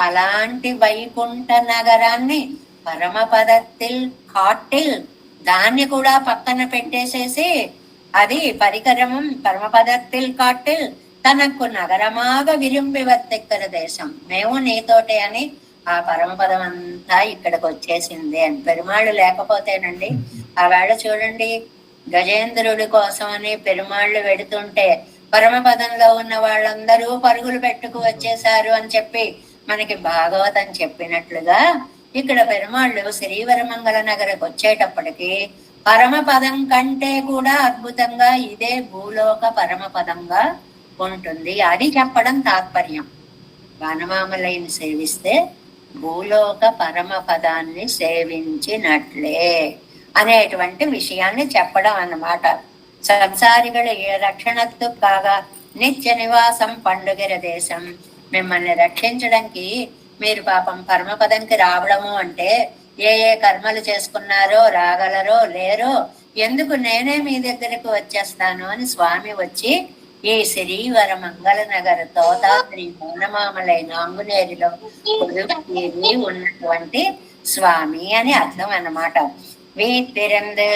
అలాంటి వైకుంఠ నగరాన్ని పరమపదத்தில் కాటిల్, దాన్ని కూడా పక్కన పెట్టేసేసి అది పరికరమం పరమపదத்தில் కాటిల్ తనకు నగరమాగా విరింపి వర్తిక్కర దేశం. మేము నీతోటే అని ఆ పరమపదం అంతా ఇక్కడికి వచ్చేసింది అని. పెరుమాళ్ళు లేకపోతేనండి ఆవేళ చూడండి, గజేంద్రుడి కోసం అని పెరుమాళ్ళు వెడుతుంటే పరమపదంలో ఉన్న వాళ్ళందరూ పరుగులు పెట్టుకు వచ్చేసారు అని చెప్పి మనకి భాగవతం చెప్పినట్లుగా ఇక్కడ పెరుమాళ్ళు శ్రీవరమంగళ నగరకు వచ్చేటప్పటికి పరమపదం కంటే కూడా అద్భుతంగా ఇదే భూలోక పరమపదంగా ఉంటుంది. అది చెప్పడం తాత్పర్యం. వనమామలైని సేవిస్తే భూలోక పరమపదాన్ని సేవించినట్లే అనేటువంటి విషయాన్ని చెప్పడం అన్నమాట. సంసారిಗಳು రక్షణత్తు కాగా నిత్య నివాసం పండుగర దేశం. మిమ్మల్ని రక్షించడానికి మీరు పాపం పరమపదంకి రావడము అంటే ఏ కర్మలు చేసుకున్నారో రాగలరో లేరో, ఎందుకు నేనే మీ దగ్గరకు వచ్చేస్తాను అని స్వామి వచ్చి ఈ శ్రీవరమంగళ నగర తోతాత్రి మౌనమామలైన అంగునేరిలో ఉన్నటువంటి స్వామి అని అర్థం అన్నమాట. வீட்டிருந்து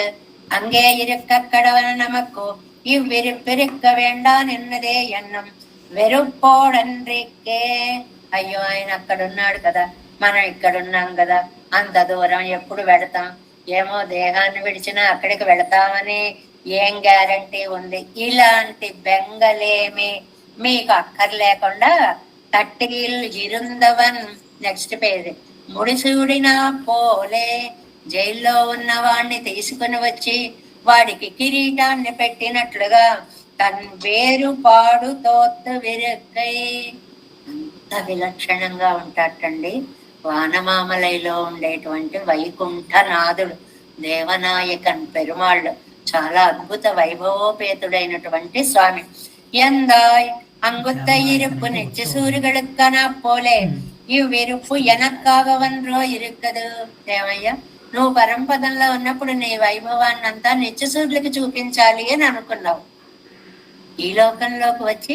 அங்கே இருக்க கடவன நமக்கு இவ்விருப்பிருக்க வேண்டா నిన్నదే ఎన్నం వెరుప్పోడన్రికే. అయ్యో ఆయన అక్కడ ఉన్నాడు కదా, మనం ఇక్కడ ఉన్నాం కదా, అంత దూరం ఎప్పుడు వెడతాం, ఏమో దేహాన్ని విడిచినా అక్కడికి వెళతామని ఏం గ్యారంటీ ఉంది? ఇలాంటి బెంగలేమి మీకు అక్కర్లేకుండా తట్టిల్ ఇరుందవన్, నెక్స్ట్ పేజ్, ముడిసూడినా పోలే, జైల్లో ఉన్న వాణ్ణి తీసుకుని వచ్చి వాడికి కిరీటాన్ని పెట్టినట్లుగా తన్ వేరు పాడు తోత్తు విరక్కై. అంత విలక్షణంగా ఉంటాటండి వానమామలైలో ఉండేటువంటి వైకుంఠనాథుడు దేవనాయకన్ పెరుమాళ్ళు. చాలా అద్భుత వైభవోపేతుడైనటువంటి స్వామి. ఎందాయ్ అంగుத்த இருப்பு நிச்ச சூரியகளுக்கான போலே ఇవ్విరుపు ఎనక్కాగవన్రో ఇరుక్కదు. ఏమయ్యా, నువ్వు పరంపదంలో ఉన్నప్పుడు నీ వైభవాన్ని అంతా నిత్య సూర్యులకి చూపించాలి అని అనుకున్నావు. ఈ లోకంలోకి వచ్చి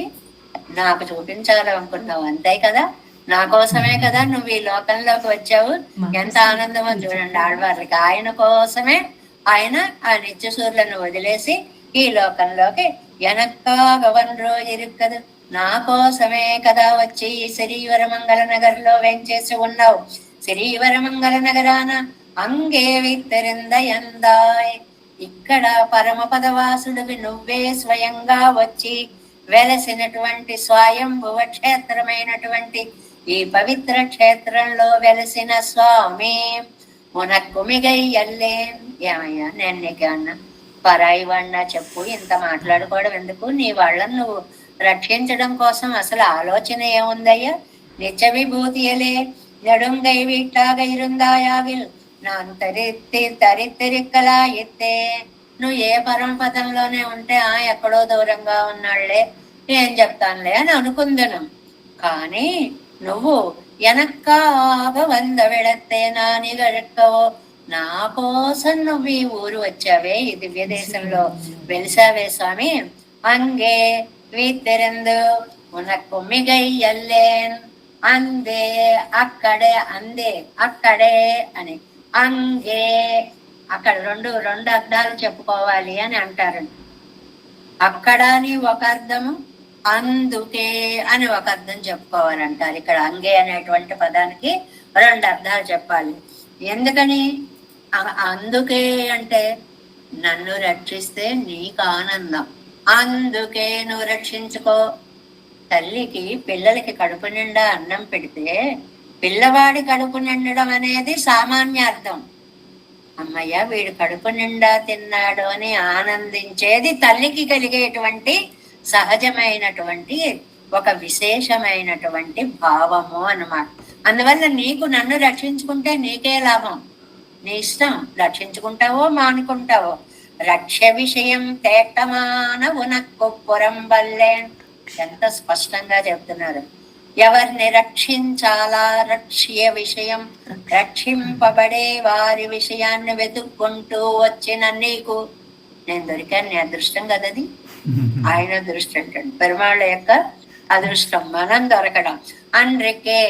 నాకు చూపించాలనుకున్నావు, అంతే కదా, నా కోసమే కదా నువ్వు ఈ లోకంలోకి వచ్చావు. ఎంత ఆనందమో చూడండి ఆడవాళ్ళకి. ఆయన కోసమే ఆయన ఆ నిత్య సూర్యులను వదిలేసి ఈ లోకంలోకి ఎనక్కాగవన్రో ఇరుక్కదు, నా కోసమే కదా వచ్చి ఈ శ్రీవరమంగళ నగర్లో వెంచేసి ఉన్నావు. శ్రీవరమంగళ నగరాన అంగే విత్తరింద ఎందాయ్. ఇక్కడ పరమపదవాసుడివి నువ్వే స్వయంగా వచ్చి వెలసినటువంటి స్వయంభువ క్షేత్రమైనటువంటి ఈ పవిత్ర క్షేత్రంలో వెలసిన స్వామి మునక్కుమిగయ్యల్లే. ఏమయ్యా, నేను నీకేమన్నా పరాయి వాడినా చెప్పు, ఇంత మాట్లాడుకోవడం ఎందుకు? నీ వాళ్ళని నువ్వు రక్షించడం కోసం అసలు ఆలోచన ఏముందయ్యా? నిత్య విభూతియలే நெடுங்கை வீட்டாக இருந்தாயாவில் நான் తరిత్తెరిక్కలా ఎత్తే. నువ్వు ఏ పరమపదంలోనే ఉంటే ఎక్కడో దూరంగా ఉన్నాళ్లే, ఏం చెప్తానులే అని అనుకుందను. కానీ నువ్వు ఎనక్కాగ వంద విడత్తే నా నిగడక్కవో నా కోసం నువ్వు ఈ ఊరు వచ్చావే, ఈ దివ్య దేశంలో వెలిసావే స్వామి. అంగే వీతిరందు ఉనకు మిగయ్యల్లేన్ అందే అక్కడే, అందే అక్కడే అని. అంగే అక్కడ రెండు రెండు అర్థాలు చెప్పుకోవాలి అని అంటారు. అక్కడ అని ఒక అర్థము, అందుకే అని ఒక అర్థం చెప్పుకోవాలంటారు. ఇక్కడ అంగే అనేటువంటి పదానికి రెండు అర్థాలు చెప్పాలి. ఎందుకని? అందుకే అంటే నన్ను రక్షిస్తే నీకు ఆనందం, అందుకే నువ్వు రక్షించుకో. తల్లికి పిల్లలకి కడుపు నిండా అన్నం పెడితే పిల్లవాడి కడుపు నిండడం అనేది సామాన్య అర్థం. అమ్మయ్య వీడు కడుపు నిండా తిన్నాడు అని ఆనందించేది తల్లికి కలిగేటువంటి సహజమైనటువంటి ఒక విశేషమైనటువంటి భావము అన్నమాట. అందువల్ల నీకు నన్ను రక్షించుకుంటే నీకే లాభం, నీ ఇష్టం. రక్షించుకుంటావో మానుకుంటావో. రక్ష్య విషయం తేటమాన ఉనక్కు పురంబల్లే, ఎంత స్పష్టంగా చెప్తున్నారు. ఎవరిని రక్షించాలా, రక్ష్య విషయం, రక్షింపబడే వారి విషయాన్ని వెతుక్కుంటూ వచ్చిన నీకు నేను దొరికాను. నీ అదృష్టం కదది, ఆయన అదృష్టం అంటాడు. పెరుమాళ్ళ యొక్క అదృష్టం మనం దొరకడం. అన్రికే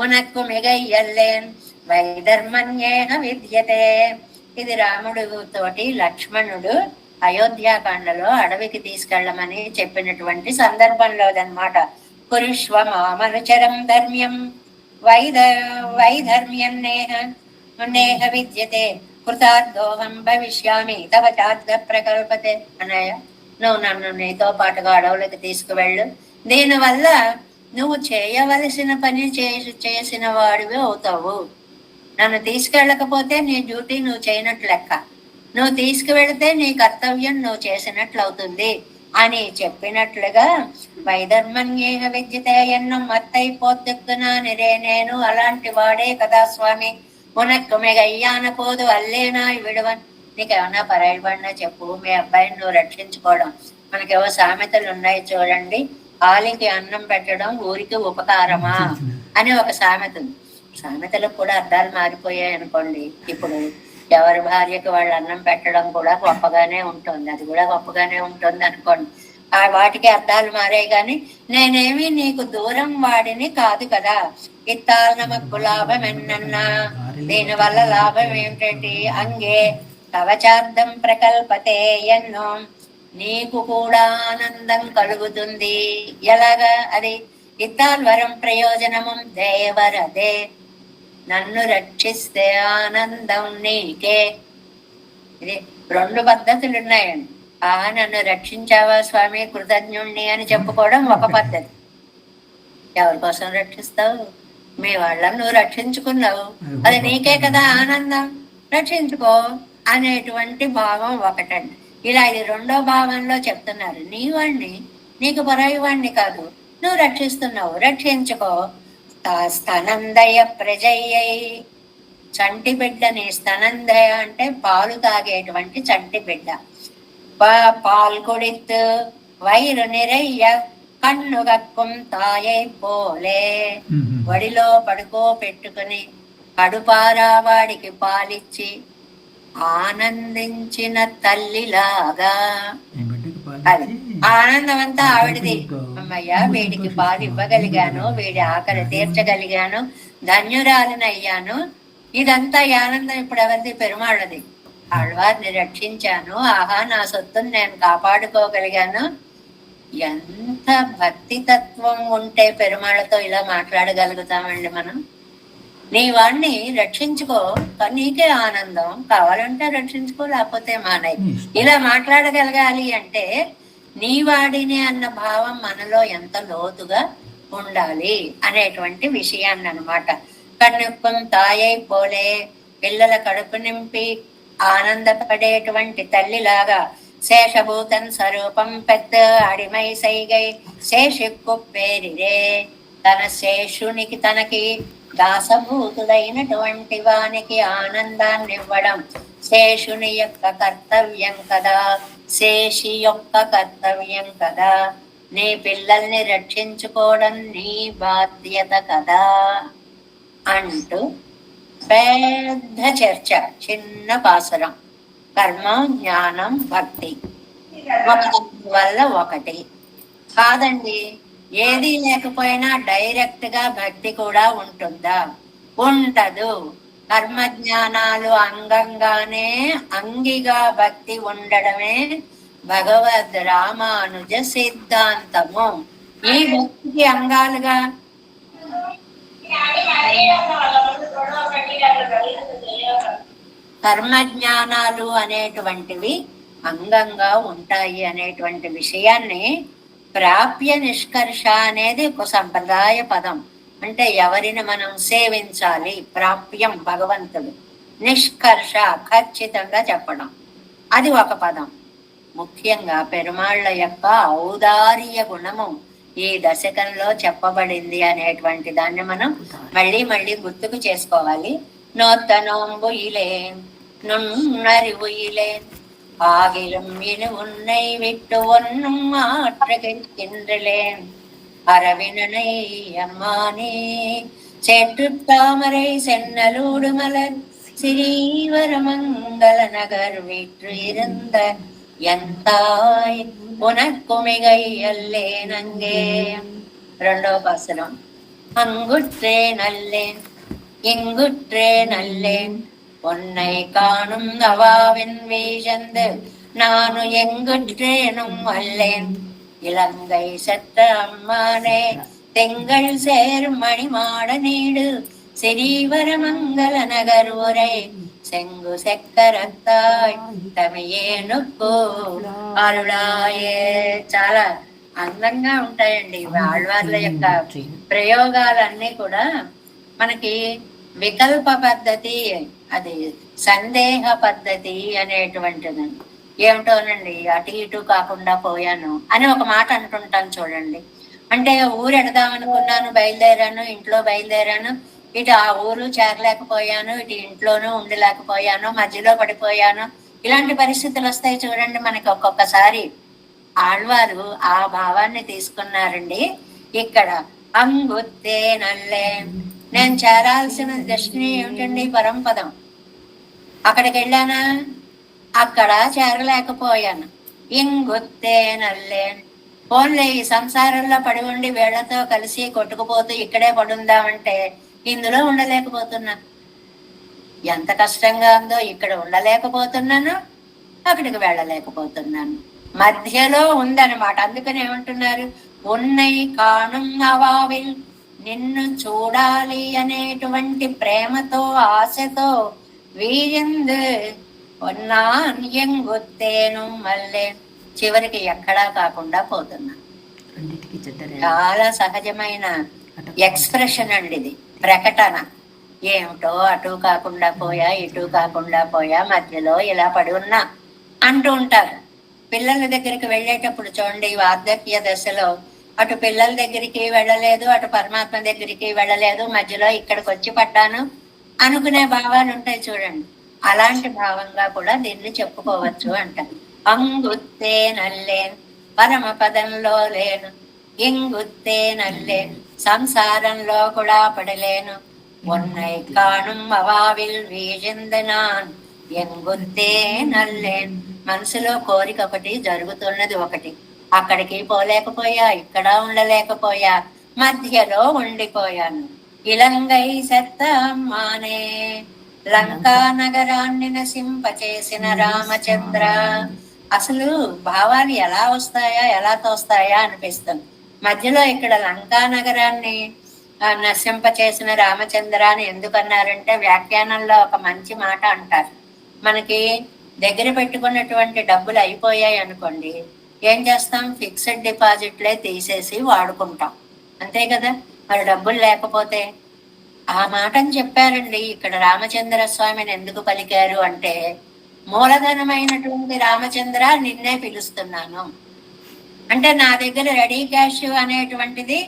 ఉనక్కు మిగయ్యల్లేన్ వైధర్మన్యేన విద్యతే. ఇది రాముడు తోటి లక్ష్మణుడు అయోధ్యాకాండలో అడవికి తీసుకెళ్లమని చెప్పినటువంటి సందర్భంలోదన్నమాట. కురుష్వ మామనుచరం ధర్మ్యం వైధర్మ్యం నేహ విద్యతే కృతార్థోహం భవిష్యామి తవ చార్థ ప్రకల్పతే. అన్నయ్య, నువ్వు నన్ను నీతో పాటుగా అడవులకు తీసుకువెళ్ళు. దీనివల్ల నువ్వు చేయవలసిన పని చేసిన వాడివి అవుతావు. నన్ను తీసుకెళ్ళకపోతే నీ డ్యూటీ నువ్వు చేయనట్లు లెక్క, నువ్వు తీసుకువెళితే నీ కర్తవ్యం నువ్వు చేసినట్లు అవుతుంది అని చెప్పినట్లుగా వైధర్మన్యేహ విద్యతే ఎన్నో మత్తైపోతున్నా నిరే, నేను అలాంటి వాడే కదా స్వామి. ఉనక్కు మిగయ్యాన పోదు అల్లేనా విడవన్. నీకేమన్నా పరాయిపడినా చెప్పు, మీ అబ్బాయిని నువ్వు రక్షించుకోవడం. మనకేవో సామెతలు ఉన్నాయి చూడండి. ఆలికి అన్నం పెట్టడం ఊరికి ఉపకారమా అని ఒక సామెత. సామెతలకు కూడా అర్థాలు మారిపోయాయి అనుకోండి. ఇప్పుడు ఎవరి భార్యకి వాళ్ళు అన్నం పెట్టడం కూడా గొప్పగానే ఉంటుంది, అది కూడా గొప్పగానే ఉంటుంది అనుకోండి. ఆ వాటికి అర్థాలు మారాయి. కానీ నేనేమి నీకు దూరం వాడిని కాదు కదా. ఇత్తాలనమక్కు లాభం ఎన్నన్నా, దీని వల్ల లాభం ఏమిటండి? అంగే కవచార్థం ప్రకల్పతే ఎన్నో, నీకు కూడా ఆనందం కలుగుతుంది. ఎలాగా అది? ఇత్తాల్వరం ప్రయోజనము దేవరదే, నన్ను రక్షిస్తే ఆనందం నీకే. ఇది రెండు పద్ధతులు ఉన్నాయండి. నన్ను రక్షించావా స్వామి, కృతజ్ఞుణ్ణి అని చెప్పుకోవడం ఒక పద్ధతి. ఎవరి కోసం రక్షిస్తావు? మీ వాళ్ళని నువ్వు రక్షించుకున్నావు, అది నీకే కదా ఆనందం, రక్షించుకో అనేటువంటి భావం ఒకటండి. ఇలా ఇది రెండో భావంలో చెప్తున్నారు. నీ వాణ్ణి, నీకు పరాయి వాణ్ణి కాదు, నువ్వు రక్షిస్తున్నావు, రక్షించుకో. స్తనందయ ప్రజయ్యై, చంటి బిడ్డని, స్తనందయ అంటే పాలు తాగేటువంటి చంటి బిడ్డ. పాల్ కొడిత్ వైరు నిరయ్య కన్ను గక్కుం తాయై పోలే, వడిలో పడుకో పెట్టుకుని కడుపారా వాడికి పాలిచ్చి ఆనందించిన తల్లిలాగా. అది ఆనందం అంతా ఆవిడది. అమ్మయ్య వీడికి పాలు ఇవ్వగలిగాను, వీడి ఆకలి తీర్చగలిగాను, ధన్యురాలినయ్యాను. ఇదంతా ఆనందం ఇప్పుడు ఎవరిది? పెరుమాళ్ళది. ఆళ్వారిని రక్షించాను, ఆహా నా సొత్తుని నేను కాపాడుకోగలిగాను. ఎంత భక్తి తత్వం ఉంటే పెరుమాళ్ళతో ఇలా మాట్లాడగలుగుతామండి మనం. నీ వాణ్ణి రక్షించుకో, నీకే ఆనందం, కావాలంటే రక్షించుకో, లేకపోతే మానేయ్. ఇలా మాట్లాడగలగాలి అంటే నీ వాడిని అన్న భావం మనలో ఎంత లోతుగా ఉండాలి అనేటువంటి విషయాన్ని అన్నమాట. కన్నుక్కం తాయై పోలే, పిల్లల కడుపు నింపి ఆనందపడేటువంటి తల్లిలాగా శేషభూతం స్వరూపం పెద్ద అడిమై సైగై శేషిక్కు పేరిరే, తన శేషునికి తనకి దాసభూతుడైనటువంటి వానికి ఆనందాన్ని ఇవ్వడం శేషుని యొక్క కర్తవ్యం కదా, శేషి యొక్క కర్తవ్యం కదా. నీ పిల్లల్ని రక్షించుకోవడం నీ బాధ్యత కదా అంటూ పెద్ద చర్చ, చిన్న పాసురం. కర్మ, జ్ఞానం, భక్తి ఒకదాని వల్ల ఒకటి కాదండి. ఏది లేకపోయినా డైరెక్ట్ గా భక్తి కూడా ఉంటుందా? ఉండదు. కర్మ జ్ఞానాలు అంగంగానే అంగిగా భక్తి ఉండడమే భగవద్ రామానుజ సిద్ధాంతము. ఈ భక్తికి అంగాలుగా కర్మ జ్ఞానాలు అనేటువంటివి అంగంగా ఉంటాయి అనేటువంటి విషయాన్ని ప్రాప్య నిష్కర్ష అనేది ఒక సంప్రదాయ పదం. అంటే ఎవరిని మనం సేవించాలి, ప్రాప్యం భగవంతుడు, నిష్కర్ష ఖచ్చితంగా చెప్పడం, అది ఒక పదం. ముఖ్యంగా పెరుమాళ్ల యొక్క ఔదార్య గుణము ఈ దశకంలో చెప్పబడింది అనేటువంటి దాన్ని మనం మళ్ళీ మళ్ళీ గుర్తుకు చేసుకోవాలి. நோத்தனோம்பு இலேன் நுண்ணறிவு இலேன் ஆகிலும் இனி உன்னை விட்டு ஒன்னும் ஆற்றுகின்றேன் அரவினனை அம்மானே சேற்று தாமரை சென்னலூடு மலர் ஸ்ரீவரமங்கல நகர் வீற்று இருந்த என் தாய் உனக்குமிகை அல்லேன் அங்கே. రెండో పాసరం. அங்குற்றே நல்லேன் இங்குற்றே நல்லேன் உன்னை காணும் அவாவின் வீசந்து நானு எங்குற்றேனும் அல்லேன் இலங்கை சற்ற அம்மானே திங்கள் சேர் மணிமாட நீடு சிறீவரமங்கல நகர் உரை செங்கு செக்கரத்தாய் తమియేనుకు అరుడాయే. చాలా అందంగా ఉంటాయండి ఆళ్వార్ల యొక్క ప్రయోగాలన్నీ కూడా. మనకి వికల్ప పద్ధతి, అది సందేహ పద్ధతి అనేటువంటిది. ఏమిటోనండి, అటు ఇటు కాకుండా పోయాను అని ఒక మాట అంటుంటాను చూడండి. అంటే ఊరు ఎడదామనుకున్నాను, బయలుదేరాను, ఇంట్లో బయలుదేరాను, ఇటు ఆ ఊరు చేరలేకపోయాను, ఇటు ఇంట్లోనూ ఉండలేకపోయాను, మధ్యలో పడిపోయాను. ఇలాంటి పరిస్థితులు వస్తాయి చూడండి మనకి ఒక్కొక్కసారి. ఆళ్వారు ఆ భావాన్ని తీసుకున్నారండి ఇక్కడ. అంగుత్తే నల్లే, నేను చేరాల్సిన డెస్టినీ ఏమిటండి? పరంపదం. అక్కడికి వెళ్ళానా, అక్కడ చేరలేకపోయాను. ఇంగుత్తే నల్లే, పోన్లే ఈ సంసారంలో పడి ఉండి వీళ్లతో కలిసి కొట్టుకుపోతూ ఇక్కడే పడుందామంటే ఇందులో ఉండలేకపోతున్నా. ఎంత కష్టంగా ఉందో, ఇక్కడ ఉండలేకపోతున్నాను, అక్కడికి వెళ్ళలేకపోతున్నాను, మధ్యలో ఉందన్నమాట. అందుకని ఏమంటున్నారు, ఉన్నై కాణం అవావిల్, నిన్ను చూడాలి అనేటువంటి ప్రేమతో ఆశతో వీరిందు ఉన్నాన్ ఎంగుత్తేను మళ్ళీ, చివరికి ఎక్కడా కాకుండా పోతున్నా. చాలా సహజమైన ఎక్స్ప్రెషన్ అండి ఇది, ప్రకటన. ఏమిటో అటు కాకుండా పోయా, ఇటు కాకుండా పోయా, మధ్యలో ఇలా పడి ఉన్నా అంటూ ఉంటారు. పిల్లల దగ్గరికి వెళ్ళేటప్పుడు చూడండి, వార్ధక్య దశలో అటు పిల్లల దగ్గరికి వెళ్ళలేదు, అటు పరమాత్మ దగ్గరికి వెళ్ళలేదు, మధ్యలో ఇక్కడికి వచ్చి పడ్డాను అనుకునే భావాలు ఉంటాయి చూడండి. అలాంటి భావంగా కూడా దీన్ని చెప్పుకోవచ్చు అంట. అంగుత్తే నల్లేన్, పరమ పదంలో లేను, ఇంగుత్తే నల్లేన్, సంసారంలో కూడా పడలేను, ఉన్నై కాణం అవావిల్ వీజిందనాన్ ఎంగుత్తే నల్లేన్. మనసులో కోరిక ఒకటి, జరుగుతున్నది ఒకటి. అక్కడికి పోలేకపోయా, ఇక్కడ ఉండలేకపోయా, మధ్యలో ఉండిపోయాను. ఇలంగై సత్త అమ్మానే, లంకా నగరాన్ని నశింపచేసిన రామచంద్ర. అసలు భావాలు ఎలా వస్తాయా, ఎలా తోస్తాయా అనిపిస్తుంది. మధ్యలో ఇక్కడ లంకా నగరాన్ని నశింపచేసిన రామచంద్ర అని ఎందుకన్నారంటే, వ్యాఖ్యానంలో ఒక మంచి మాట అంటారు. మనకి దగ్గర పెట్టుకున్నటువంటి డబ్బులు అయిపోయాయి అనుకోండి, ఏం చేస్తాం? ఫిక్స్డ్ డిపాజిట్లే తీసేసి వాడుకుంటాం, అంతే కదా. మరి డబ్బులు లేకపోతే, ఆ మాటని చెప్పారండి ఇక్కడ. రామచంద్ర స్వామిని ఎందుకు పలికారు అంటే, మూలధనమైనటువంటి రామచంద్ర నిన్నే పిలుస్తున్నాను అంటే, నా దగ్గర రెడీ క్యాష్ అనేటువంటిది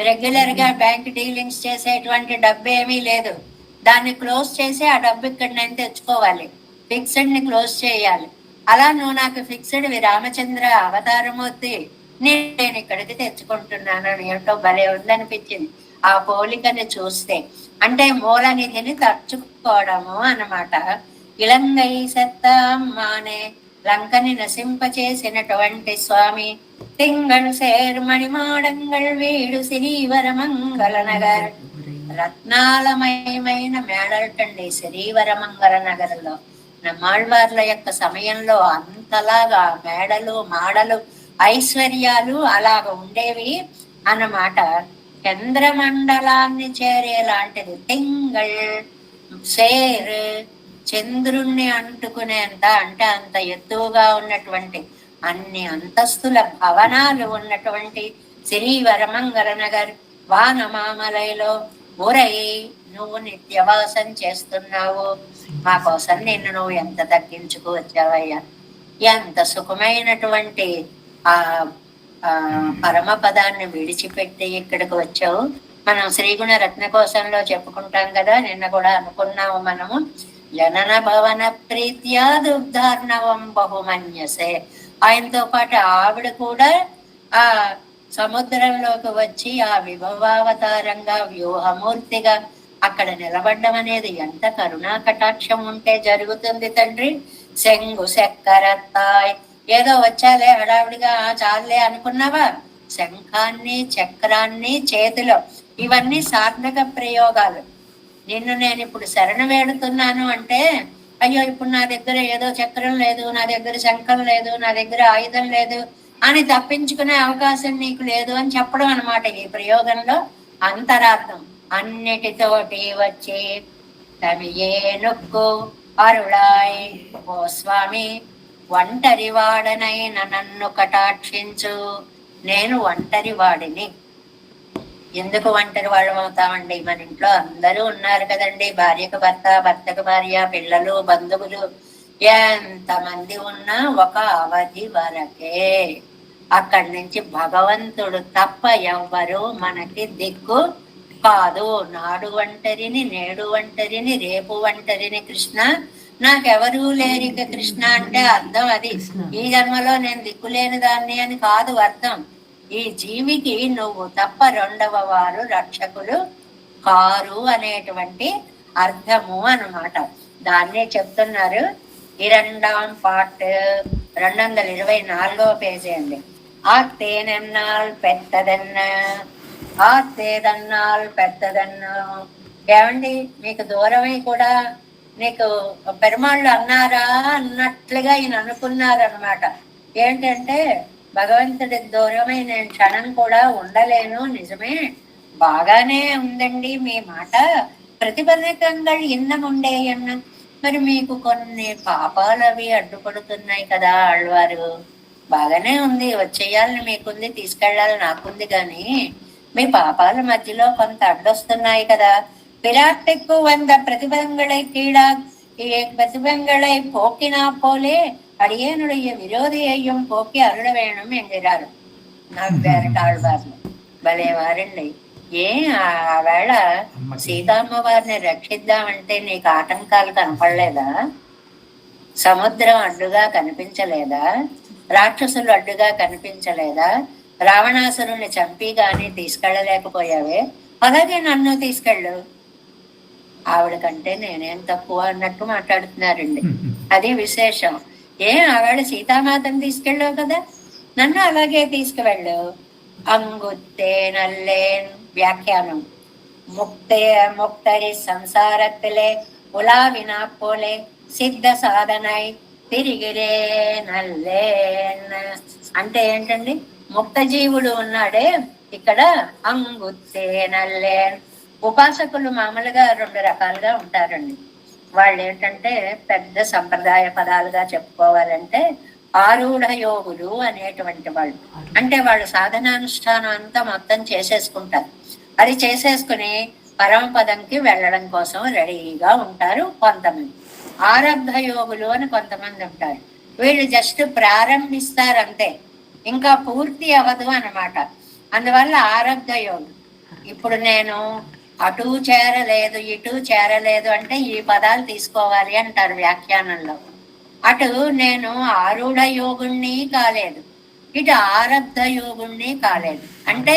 రెగ్యులర్ గా బ్యాంక్ డీలింగ్స్ చేసేటువంటి డబ్బు ఏమీ లేదు. దాన్ని క్లోజ్ చేసి ఆ డబ్బు ఇక్కడ నేను తెచ్చుకోవాలి, ఫిక్స్డ్ ని క్లోజ్ చేయాలి. అలా నువ్వు నాకు ఫిక్స్డ్ రామచంద్ర అవతారమూర్తి, నేను ఇక్కడికి తెచ్చుకుంటున్నాను అని ఏమిటో భలే ఉందనిపించింది. ఆ పోలికని చూస్తే. అంటే మూలనిధిని తరుచుకోవడము అన్నమాట. ఇలంగై సత్తామానే లంకని నశింపచేసినటువంటి స్వామి తింగళ్ సేర్మణి మాడంగళ్ వీడు శ్రీవరమంగళ నగర్. రత్నాలమయమైన మేడలటండి శ్రీవరమంగళ నగరంలో. నమ్మాళ్వార్ల యొక్క సమయంలో అంతలాగా మేడలు మాడలు ఐశ్వర్యాలు అలాగ ఉండేవి అన్నమాట. చంద్రమండలాన్ని చేరేలాంటిది తింగళ్ సేర్, చంద్రుణ్ణి అంటుకునేంత, అంటే అంత ఎత్తుగా ఉన్నటువంటి అన్ని అంతస్తుల భవనాలు ఉన్నటువంటి శ్రీవరమంగళ నగర్ వానమామలైలో ఊరై నువ్వు నిత్యవాసం చేస్తున్నావు. మా కోసం నిన్ను నువ్వు ఎంత తగ్గించుకు వచ్చావయ్యా. ఎంత సుఖమైనటువంటి ఆ పరమపదాన్ని విడిచిపెట్టి ఇక్కడికి వచ్చావు. మనం శ్రీగుణ రత్న కోశంలో చెప్పుకుంటాం కదా, నిన్న కూడా అనుకున్నాము మనము. జనన భవన ప్రీత్యా దుర్ధార్ణవం బహుమన్యసే. ఆయనతో పాటు ఆవిడ కూడా ఆ సముద్రంలోకి వచ్చి ఆ విభవావతారంగా వ్యూహమూర్తిగా అక్కడ నిలబడ్డం అనేది ఎంత కరుణా కటాక్షం ఉంటే జరుగుతుంది తండ్రి. శంగు చక్కెరత్తాయ్, ఏదో వచ్చాలే హడావిడిగా చాలే అనుకున్నావా? శంఖాన్ని చక్రాన్ని చేతిలో, ఇవన్నీ సార్థక ప్రయోగాలు. నిన్ను నేను ఇప్పుడు శరణ వేడుతున్నాను అంటే, అయ్యో ఇప్పుడు నా దగ్గర ఏదో చక్రం లేదు, నా దగ్గర శంఖం లేదు, నా దగ్గర ఆయుధం లేదు అని తప్పించుకునే అవకాశం నీకు లేదు అని చెప్పడం అనమాట ఈ ప్రయోగంలో అంతరార్థం. అన్నిటితోటి వచ్చి తమియే నొక్కు అరుళాయ్ ఓ స్వామి, ఒంటరి వాడనైన నన్ను కటాక్షించు. నేను ఒంటరి వాడిని. ఎందుకు ఒంటరి వాళ్ళం అవుతామండి? మన ఇంట్లో అందరూ ఉన్నారు కదండి, భార్యకు భర్త, భర్తకు భార్య, పిల్లలు, బంధువులు, ఎంతమంది ఉన్నా ఒక అవధి వరకే. అక్కడి నుంచి భగవంతుడు తప్ప ఎవ్వరు మనకి దిక్కు కాదు. నాడు ఒంటరిని, నేడు ఒంటరిని, రేపు ఒంటరిని కృష్ణ, నాకెవరూ లేరిక కృష్ణ అంటే అర్థం అది. ఈ జన్మలో నేను దిక్కులేని దాన్ని అని కాదు అర్థం. ఈ జీవికి నువ్వు తప్ప రెండవ వారు రక్షకులు కారు అనేటువంటి అర్థము అన్నమాట. దాన్నే చెప్తున్నారు. ఈ రెండాం పార్ట్ 224వ పేజీ అండి. ఆత్తేనన్నాల్ పెద్దదన్న, ఆత్తేదన్నాల్ పెద్దదన్న. ఏమండి, మీకు దూరమై కూడా నీకు పెరుమాళ్ళు అన్నారా అన్నట్లుగా ఈయన అనుకున్నారనమాట. ఏంటంటే భగవంతుడి దూరమై నేను క్షణం కూడా ఉండలేను. నిజమే, బాగానే ఉందండి మీ మాట. ప్రతిబంధకంగా ఇన్నం ఉండేయన్న, మరి మీకు కొన్ని పాపాలు అవి అడ్డుపడుతున్నాయి కదా ఆళ్వారు. బాగానే ఉంది, వచ్చేయాలని మీకుంది, తీసుకెళ్లాలని నాకుంది, కానీ మీ పాపాల మధ్యలో కొంత అడ్డొస్తున్నాయి కదా. பிராட்டிக்கு வந்த பிரதிபங்களை கீழா பிரதிபங்களை போக்கினா போலே அடியனுடைய விரோதியையும் போக்கி அருள வேணும் என்கிறாరు ఆళ్వార్లు. భలేవారండి. ఆవేళ సీతామ్మవారిని రక్షిద్దామంటే నీకు ఆటంకాలు కనపడలేదా? సముద్రం అడ్డుగా కనిపించలేదా? రాక్షసులు అడ్డుగా కనిపించలేదా? రావణాసురుని చంపి గాని తీసుకెళ్ళలేకపోయావే, అలాగే నన్ను తీసుకెళ్ళు. ఆవిడ కంటే నేనేం తక్కువ అన్నట్టు మాట్లాడుతున్నారండి. అది విశేషం. ఆవిడ సీతామాతను తీసుకెళ్ళావు కదా, నన్ను అలాగే తీసుకువెళ్ళు. అంగుత్తే నల్లేన్ వ్యాఖ్యానం. ముక్తరి సంసారத்திலே ఉలావినా పోలే సిద్ధ సాధనై తిరిగిరే నల్లేన్ అంటే ఏంటండి? ముక్త జీవుడు ఉన్నాడే ఇక్కడ. అంగుత్తే నల్లేన్. ఉపాసకులు మామూలుగా 2 రకాలుగా ఉంటారండి. వాళ్ళు ఏంటంటే పెద్ద సంప్రదాయ పదాలుగా చెప్పుకోవాలంటే ఆరూఢ యోగులు అనేటువంటి వాళ్ళు. అంటే వాళ్ళు సాధనానుష్ఠానం అంతా మొత్తం చేసేసుకుంటారు. అది చేసేసుకుని పరమపదంకి వెళ్ళడం కోసం రెడీగా ఉంటారు కొంతమంది. ఆరబ్ధ యోగులు అని కొంతమంది ఉంటారు. వీళ్ళు జస్ట్ ప్రారంభిస్తారంతే, ఇంకా పూర్తి అవ్వదు అన్నమాట. అందువల్ల ఆరబ్ధ యోగులు. ఇప్పుడు నేను అటు చేరలేదు ఇటు చేరలేదు అంటే ఈ పదాలు తీసుకోవాలి అంటారు వ్యాఖ్యానంలో. అటు నేను ఆరూఢ యోగుణ్ణి కాలేదు, ఇటు ఆరబ్ధ యోగుణ్ణి కాలేదు. అంటే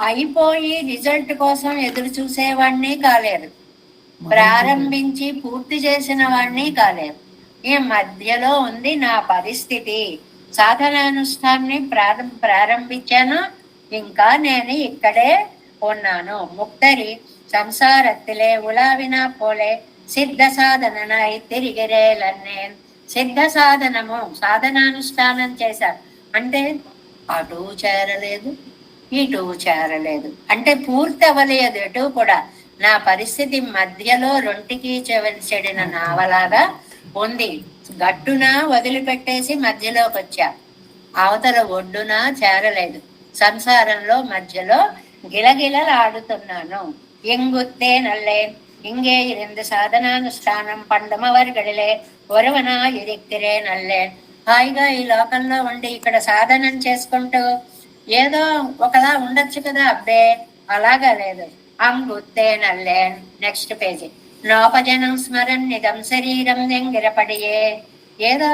అయిపోయి రిజల్ట్ కోసం ఎదురు చూసేవాడిని కాలేదు, ప్రారంభించి పూర్తి చేసిన వాడిని కాలేదు. ఈ మధ్యలో ఉంది నా పరిస్థితి. సాధనానుష్ఠాన్ని ప్రారంభించాను, ఇంకా నేను ఇక్కడే ఉన్నాను. ముక్తరి సంసారத்திலே ఉలావినా పోలే సిద్ధ సాధననాయి తిరిగిరేలన్నేన్. సిద్ధ సాధనము, సాధనానుష్ఠానం చేశాను అంటే అటు చేరలేదు ఇటు చేరలేదు, అంటే పూర్తి అవ్వలేదు ఎటు కూడా. నా పరిస్థితి మధ్యలో రొంటికి చెడిన నావలాగా ఉంది. గట్టున వదిలిపెట్టేసి మధ్యలోకి వచ్చా, అవతల ఒడ్డున చేరలేదు. సంసారంలో మధ్యలో గిలగిలలాడుతున్నాను. ఎంగుత్తే నల్లేన్ ఇంగే ఇருந்து సాధనానుష్ఠానం పండమవర్గడిలే ఒరవనా ఇరిక్కిరే నల్లేన్. హాయిగా ఈ లోకంలో ఉండి ఇక్కడ సాధనం చేసుకుంటూ ఏదో ఒకలా ఉండొచ్చు కదా. అబ్బే అలాగా లేదు. అంగుత్తే నల్లేన్. Next page. నోపజనం స్మరన్ నిజం శరీరం ఎంగిరపడియే. ఏదో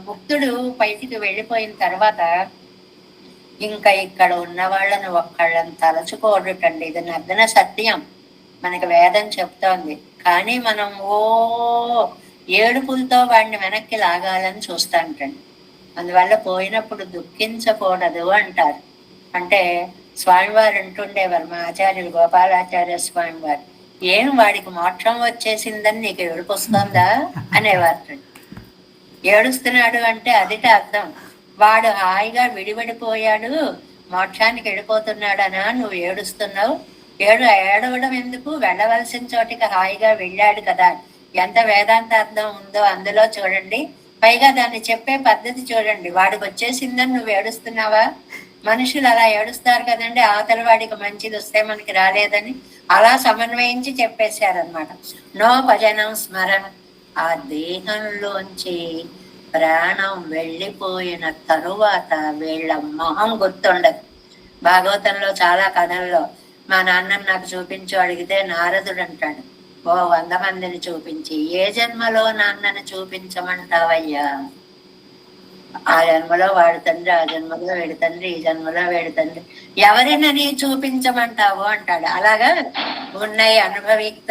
ముక్తుడు బయటికి వెళ్ళిపోయిన తర్వాత ఇంకా ఇక్కడ ఉన్న వాళ్ళని ఒక్కళ్ళని తలచుకోడుటండి. ఇది నగ్న సత్యం, మనకి వేదం చెప్తోంది. కానీ మనం ఏడుపులతో వాడిని వెనక్కి లాగాలని చూస్తాంటండి. అందువల్ల పోయినప్పుడు దుఃఖించకూడదు అంటారు. అంటే స్వామివారు అంటుండేవారు, మా ఆచార్యులు గోపాలాచార్య స్వామి వారు, ఏం వాడికి మోక్షం వచ్చేసిందని నీకు ఏడుపు వస్తుందా అనేవారు. ఏడుస్తున్నాడు అంటే అదిట అర్థం, వాడు హాయిగా విడిపడిపోయాడు, మోక్షానికి వెళ్ళిపోతున్నాడనా నువ్వు ఏడుస్తున్నావు? ఏడవడం ఎందుకు? వెళ్ళవలసిన చోటికి హాయిగా వెళ్ళాడు కదా. ఎంత వేదాంత అర్థం ఉందో అందులో చూడండి. పైగా దాన్ని చెప్పే పద్ధతి చూడండి. వాడికి వచ్చేసిందని నువ్వు ఏడుస్తున్నావా? మనుషులు అలా ఏడుస్తారు కదండి, అవతల వాడికి మంచిది వస్తే మనకి రాలేదని అలా సమన్వయించి చెప్పేశారనమాట. నో భజనం స్మరణ. ఆ దేహంలోంచి ప్రాణం వెళ్ళిపోయిన తరువాత వీళ్ళ మొహం గుర్తుండదు. భాగవతంలో చాలా కథల్లో మా నాన్నని నాకు చూపించు అడిగితే నారదుడు అంటాడు, 100 మందిని చూపించి, ఏ జన్మలో నాన్నని చూపించమంటావయ్యా? ఆ జన్మలో వాడి తండ్రి, ఆ జన్మలో వీడి తండ్రి, ఈ జన్మలో వీడి తండ్రి, ఎవరినని చూపించమంటావు అంటాడు. అలాగా ఉన్నాయి అనుభవిక్త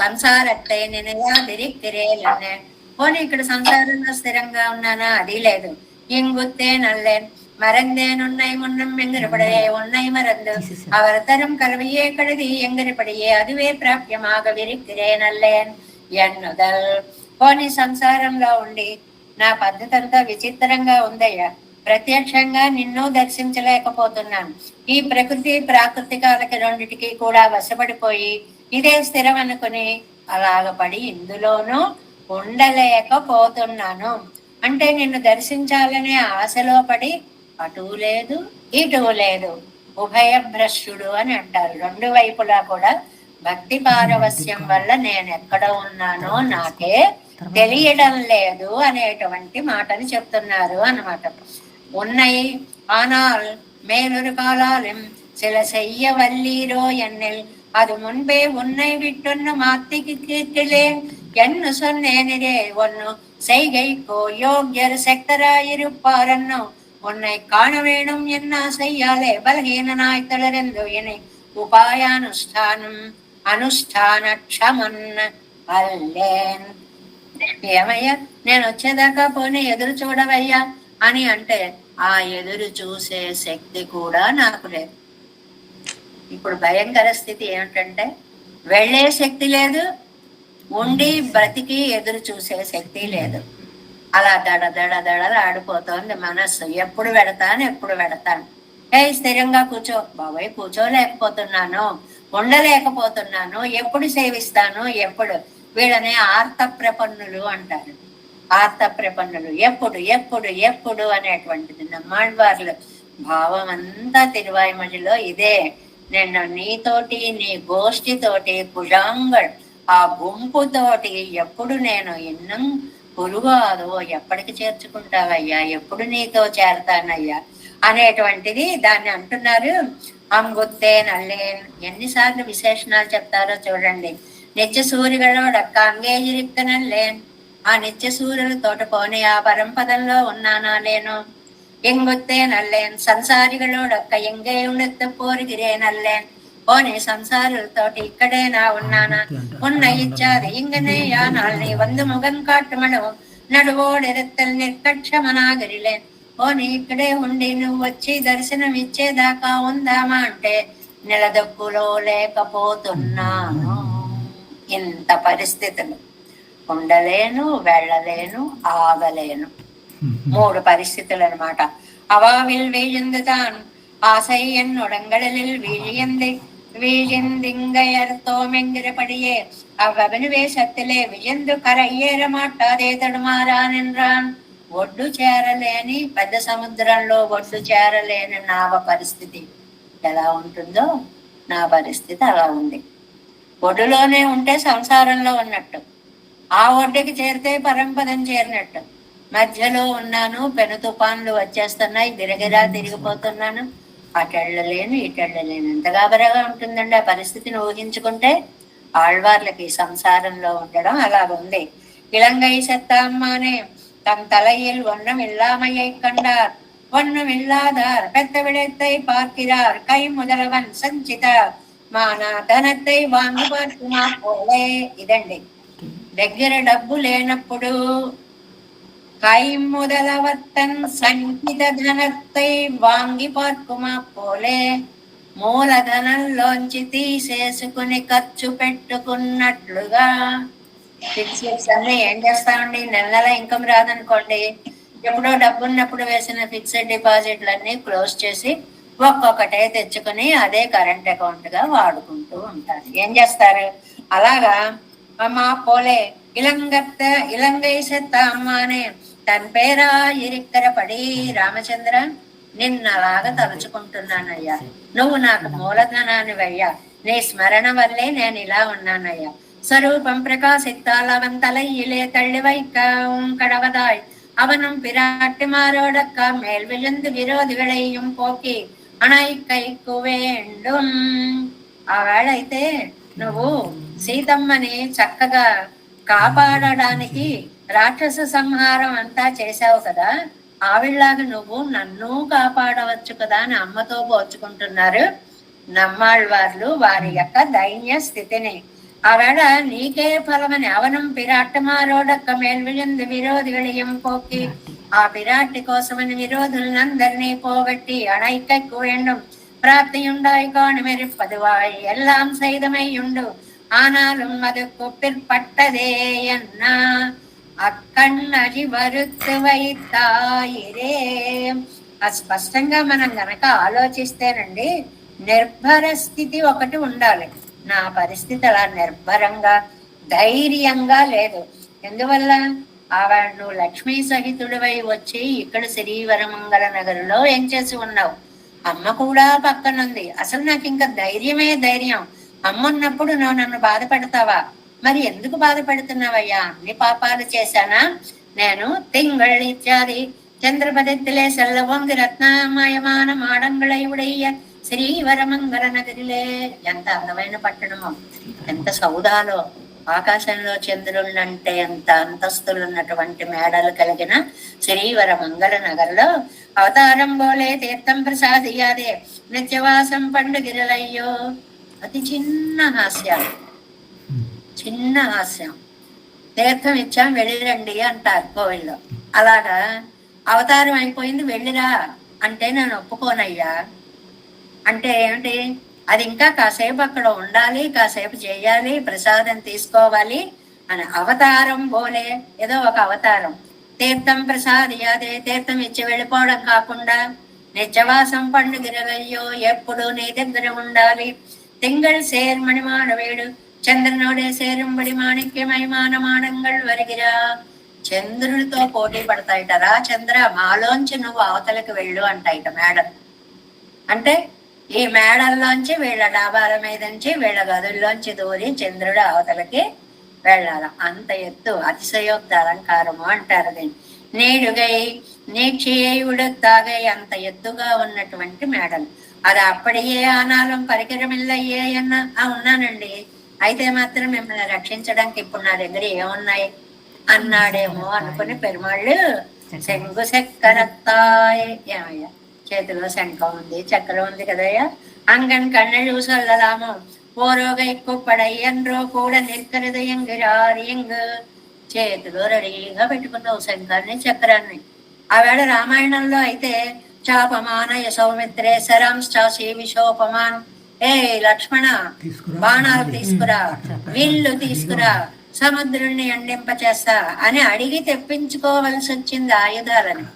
సంసారத்தை నినయాదిరిక్కిరేలన్నే. పోనీ ఇక్కడ సంసారంలో స్థిరంగా ఉన్నానా? అది లేదు. ఇంగుత్తే నల్లేన్ மறந்தேன் உன்னை முன்னும் எங்கிருப்படையே உன்னை மறந்து அவர் தரும் கல்வியே கழுதி எங்கிருப்படையே அதுவே ప్రాప్యமாக విరిక్కిరేన్ నల్లేన్ ఎన్నుదల్. పోనీ సంసారంలో ఉండి నా పద్ధతి అంతా విచిత్రంగా ఉందయ్యా, ప్రత్యక్షంగా నిన్ను దర్శించలేకపోతున్నాను. ఈ ప్రకృతి ప్రాకృతికాలకి రెండిటికి కూడా వశపడిపోయి ఇదే స్థిరం అనుకుని అలాగపడి ఇందులోనూ ఉండలేకపోతున్నాను. అంటే నిన్ను దర్శించాలనే ఆశలో పడి అటు లేదు ఇటు లేదు, ఉభయభ్రష్టుడు అని అంటారు. రెండు వైపులా కూడా భక్తి పారవస్యం వల్ల నేను ఎక్కడ ఉన్నానో నాకే తెలియడం లేదు అనేటువంటి మాటని చెప్తున్నారు అన్నమాట. ఉన్నయి ஆனால் மேலொரு காலாலும் சில செய்ய வல்லீரோ என்னில் அது முன்பே உன்னை விட்டொன்னு மாத்திக்கு கேட்கலேன் என்று சொன்னேனே ஒன்னு செய்கைக்கோ யோகியர் செக்தராயிருப்பாரன்னோ உன்னை காண வேணும் என்ன செய்யாலே பலகீனனாய் தளரெந்து என்னை ఉపాయానుష్ఠానం అనుష్ఠానక్షమన్ అల్లేన్. ఏమయ్యా, నేను వచ్చేదాకా పోనీ ఎదురు చూడవయ్యా అని అంటే ఆ ఎదురు చూసే శక్తి కూడా నాకు లేదు. ఇప్పుడు భయంకర స్థితి ఏమిటంటే వెళ్ళే శక్తి లేదు, ఉండి బ్రతికి ఎదురు చూసే శక్తి లేదు. అలా దడ ఆడిపోతోంది మనస్సు. ఎప్పుడు వెడతాను. స్థిరంగా కూర్చో బాబాయ్, కూర్చోలేకపోతున్నాను, ఉండలేకపోతున్నాను, ఎప్పుడు సేవిస్తాను, ఎప్పుడు. వీళ్ళని ఆర్త ప్రపన్నులు అంటారు. ఆర్త ప్రపన్నులు, ఎప్పుడు ఎప్పుడు ఎప్పుడు అనేటువంటిది. నమ్మాళ్ళవార్ల భావం అంతా తిరువాయిమడిలో ఇదే. నేను నీతోటి, నీ గోష్ఠితోటి, కుజాంగడ్ ఆ గుంపుతోటి ఎప్పుడు నేను ఇన్నం పురుగాదో ఎప్పటికి చేర్చుకుంటావయ్యా, ఎప్పుడు నీతో చేరతానయ్యా అనేటువంటిది దాన్ని అంటున్నారు. అంగుత్తే నల్లేన్. ఎన్నిసార్లు విశేషణాలు చెప్తారో చూడండి. నిత్య సూర్యుడొక్క అంగేజిరిక్త నల్లేన్. ఆ నిత్య సూర్యుల తోట పోనీ ఆ పరంపదంలో ఉన్నానా లేను. எங்குத்தே நல்லேன் సంసారిகளோడొక్క ఎంగే ఉన్నత పోరిగిరే నల్లేన్ పోనీ సంసారులతోటి ఇక్కడే నా ఉన్నానా ఉన్న ఇచ్చాది ఇంగనే యానాల్ని వంద ముఖం కాట్టుమను నడువోడెరత్తల్ నిర్కక్షమనాగరిలేన్ పోనీ ఇక్కడే ఉండి నువ్వు వచ్చి దర్శనం ఇచ్చేదాకా ఉందామా అంటే నిలదొక్కులో లేకపోతున్నాను. ఇంత పరిస్థితులు, ఉండలేను, వెళ్ళలేను, ఆగలేను. 3 పరిస్థితులు అనమాట. அவாவில் வீழ்ந்துதான் ஆசை என் உடங்களில் வீழ்ந்திங்கயர்த்தோமென்கிறபடியே அவ்வபினிவேசத்திலே வியந்து కరయ్యేర మాటాదే తడుమారాన్ என்றான். ఒడ్డు చేరలేని పెద్ద సముద్రంలో ఒడ్డు చేరలేని నావ పరిస్థితి ఎలా ఉంటుందో నా పరిస్థితి అలా ఉంది. ఒడ్డులోనే ఉంటే సంసారంలో ఉన్నట్టు, ఆ ఒడ్డుకి చేరితే పరంపదం చేరినట్టు. మధ్యలో ఉన్నాను, పెను తుఫాన్లు వచ్చేస్తున్నాయి, గిరగిరా తిరిగిపోతున్నాను, అటెళ్ళలేను ఇటెళ్ళలేను. ఎంత గాబరగా ఉంటుందండి ఆ పరిస్థితిని ఊహించుకుంటే. ఆళ్వార్లకి సంసారంలో ఉండడం అలాగుంది. இலங்கை செத்தாம்மானே தம் தலையில் ஒன்றும் இல்லாமையை கண்டார், ஒன்றும் இல்லாதார் பெத்த விடத்தை பார்க்கிறார், கை முதலவன் సంచితార్ మానా ధనத்தை వాంగి பார்க்குమా పోలే. ఇదండి, దగ్గర డబ్బు లేనప్పుడు కై முதலவத்தன் సంచిత ధనத்தை వాంగి పార్కుమా పోలే, మూలధనంలోంచి తీసేసుకుని ఖర్చు పెట్టుకున్నట్లుగా. ఫిక్స్డ్ అన్ని ఏం చేస్తామండి, నెల నెల ఇన్కమ్ రాదనుకోండి, ఎప్పుడో డబ్బు ఉన్నప్పుడు వేసిన ఫిక్స్డ్ డిపాజిట్లన్నీ క్లోజ్ చేసి ఒక్కొక్కటే తెచ్చుకుని అదే కరెంట్ అకౌంట్ గా వాడుకుంటూ ఉంటారు. ఏం చేస్తారు అలాగా. అమ్మా పోలే ఇలంగై సెత్త అమ్మానే తన పేరా ఇరిక్కర పడి, రామచంద్ర నిన్నలాగా తలుచుకుంటున్నానయ్యా, నువ్వు నాకు మూలధనానివయ్యా, నీ స్మరణ వల్లే నేను ఇలా ఉన్నానయ్యా. స్వరూపం ప్రకాశిత్తాల్ అవన్ தலையிலே தள்ளி வைக்க கடவதாய் அவனும் பிராட்டி மாரோடக்க மேல் விழுந்து విరోధిగளையும் పోకి అణైకైకు వేండుం. ఆ వేళైతే నువ్వు సీతమ్మని చక్కగా కాపాడడానికి రాక్షస సంహారం అంతా చేశావు కదా, ఆవిళ్ళలాగా నువ్వు నన్ను కాపాడవచ్చు కదా అని అమ్మతో పోల్చుకుంటున్నారు నమ్మాళ్వార్లు వారి యొక్క దైన్య స్థితిని. ఆవేళ నీకే ఫలమని అవనం పిరాట్టమారోడక్క మేల్విழுந்து విరోధిగళియం పోకి, ఆ పిరాట్టి కోసమని విరోధులందరినీ పోగొట్టి అణైకైకు வேண்டும் பிராப்தியுண்டாய் காணுமெருப்பதுவாய் எல்லாம் செய்தமையுண்டு ஆனாலும் அதுக்கு பிற்பட்டதே என்ன అక్కన్నది వరుత్తు వైతాయిరే. స్పష్టంగా మనం గనక ఆలోచిస్తేనండి, నిర్భర స్థితి ఒకటి ఉండాలి. నా పరిస్థితి అలా నిర్భరంగా ధైర్యంగా లేదు. ఎందువల్ల ఆవిడ నువ్వు లక్ష్మీ సహితుడివై వచ్చి ఇక్కడ శ్రీవరమంగళ నగర్లో ఏం చేసి ఉన్నావు, అమ్మ కూడా పక్కనుంది. అసలు నాకు ఇంకా ధైర్యమే ధైర్యం. అమ్మ ఉన్నప్పుడు నువ్వు నన్ను బాధ పెడతావా? మరి ఎందుకు బాధ పెడుతున్నావయ్యా? అన్ని పాపాలు చేశానా నేను? తింగళ్ ఇత్యాది చంద్రపదத்திலே செல்லவோங்கு రత్నమయమాన మాడంగళై ఉడయ్య శ్రీవరమంగళ నగరిలే. ఎంత అందమైన పట్టణమో, ఎంత సౌదాలో, ఆకాశంలో చంద్రులంటే ఎంత అంతస్తులు ఉన్నటువంటి మేడలు కలిగిన శ్రీవర మంగళ నగర్లో అవతారం బోలే తీర్థం ప్రసాదియాదే నిత్యవాసం పండుగిరలయ్యో. అతి చిన్న హాస్యం, చిన్న హాస్యం. తీర్థం ఇచ్చాం వెళ్ళిరండి అంటారు కోవిల్లో. అలాగా అవతారం అయిపోయింది వెళ్ళిరా అంటే నేను ఒప్పుకోనయ్యా. అంటే ఏమిటి? అది ఇంకా కాసేపు అక్కడ ఉండాలి, కాసేపు చేయాలి, ప్రసాదం తీసుకోవాలి అని. అవతారం బోలే ఏదో ఒక అవతారం. తీర్థం ప్రసాదియాదే తీర్థం ఇచ్చి వెళ్ళిపోవడం కాకుండా నిత్యవాసం పండుగిరలయ్యో ఎప్పుడు నీ దగ్గర ఉండాలి. తింగళ్ சேர்மணிமான வீடு చంద్రనోడే సేరుంబడి మాణిక్యమయమాన మాడంగళ్ వరిగిరా. చంద్రుడితో పోటీ పడతాయిట. రా చంద్ర, మాలోంచి నువ్వు అవతలకి వెళ్ళు అంటాయిట మేడలు. అంటే ఈ మేడల్లోంచి వీళ్ళ డాబాల మీద నుంచి వీళ్ళ గదుల్లోంచి దూరి చంద్రుడు అవతలకి వెళ్ళాల. అంత ఎత్తు అతిశయోక్త అలంకారము అంటారు దీన్ని. నీడుగై నీక్షియై ఉడుతాగై అంత ఎత్తుగా ఉన్నటువంటి మేడలు. అది అప్పటియే ఆనాలం పరికరమిల్లయ్యే అన్న ఉన్నానండి. అయితే మాత్రం మిమ్మల్ని రక్షించడానికి ఇప్పుడు నా దగ్గర ఏమున్నాయి అన్నాడేమో అనుకుని పెరుమాళ్ళు శంకు చక్కరత్తాయ్. ఏమయ్యా, చేతిలో శంఖం ఉంది, చక్రం ఉంది కదయ్యా. అంగన్ కన్నెడు சொல்லலாமோ ఓరోగై కుప్పడై ఎండ్రో కూడా నిற்கிறது ఎంగిరారి ఎంగు. చేతిలో రెడీగా పెట్టుకున్నావు శంఖాన్ని, చక్రాన్ని. ఆవేళ రామాయణంలో అయితే చాపమానయ సౌమిత్రే శరాంశాసి విశోపమాన్. ఏ లక్ష్మణ, బాణాలు తీసుకురా, విల్లు తీసుకురా, సముద్రుణ్ణి ఎండింప చేస్తా అని అడిగి తెప్పించుకోవలసి వచ్చింది ఆయుధాలని.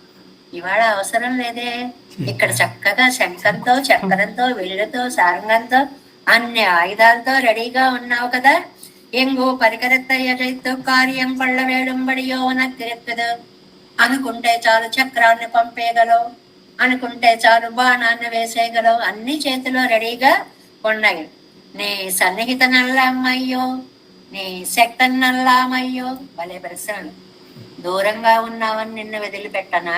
ఇవాళ అవసరం లేదే. ఇక్కడ చక్కగా శంఖంతో, చక్రంతో, విల్లుతో, సారంగంతో, అన్ని ఆయుధాలతో రెడీగా ఉన్నావు కదా. ఎంగు పరికరెత్తయ్య జైతు కార్యం కొళ్ళ వేడుంబడియో నక్కిరెత్తదు. అనుకుంటే చాలు చక్రాన్ని పంపేయగలవు, అనుకుంటే చాలు బాణాన్ని వేసేయగలవు. అన్ని చేతిలో రెడీగా ఉన్నాయి. నీ సన్నిహిత నల్లమ్మయ్యో, నీ శక్తన్నల్లామయ్యో. భలే ప్రశ్నలు. దూరంగా ఉన్నావని నిన్ను వదిలిపెట్టనా,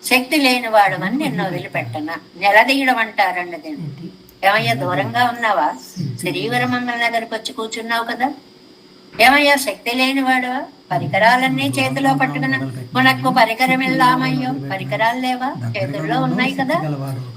శక్తి లేని వాడమని నిన్ను వదిలిపెట్టనా. నిలదీయడం అంటారండి దీన్ని. ఏమయ్యా, దూరంగా ఉన్నావా? శ్రీవరమంగళ దగ్గరికి వచ్చి కూర్చున్నావు కదా. ఏమయ్యా, శక్తి లేనివాడువా? పరికరాలన్నీ చేతిలో పట్టుకున్నా మనకు పరికరమిల్లామయ్యో. పరికరాలు లేవా? చేతుల్లో ఉన్నాయి కదా.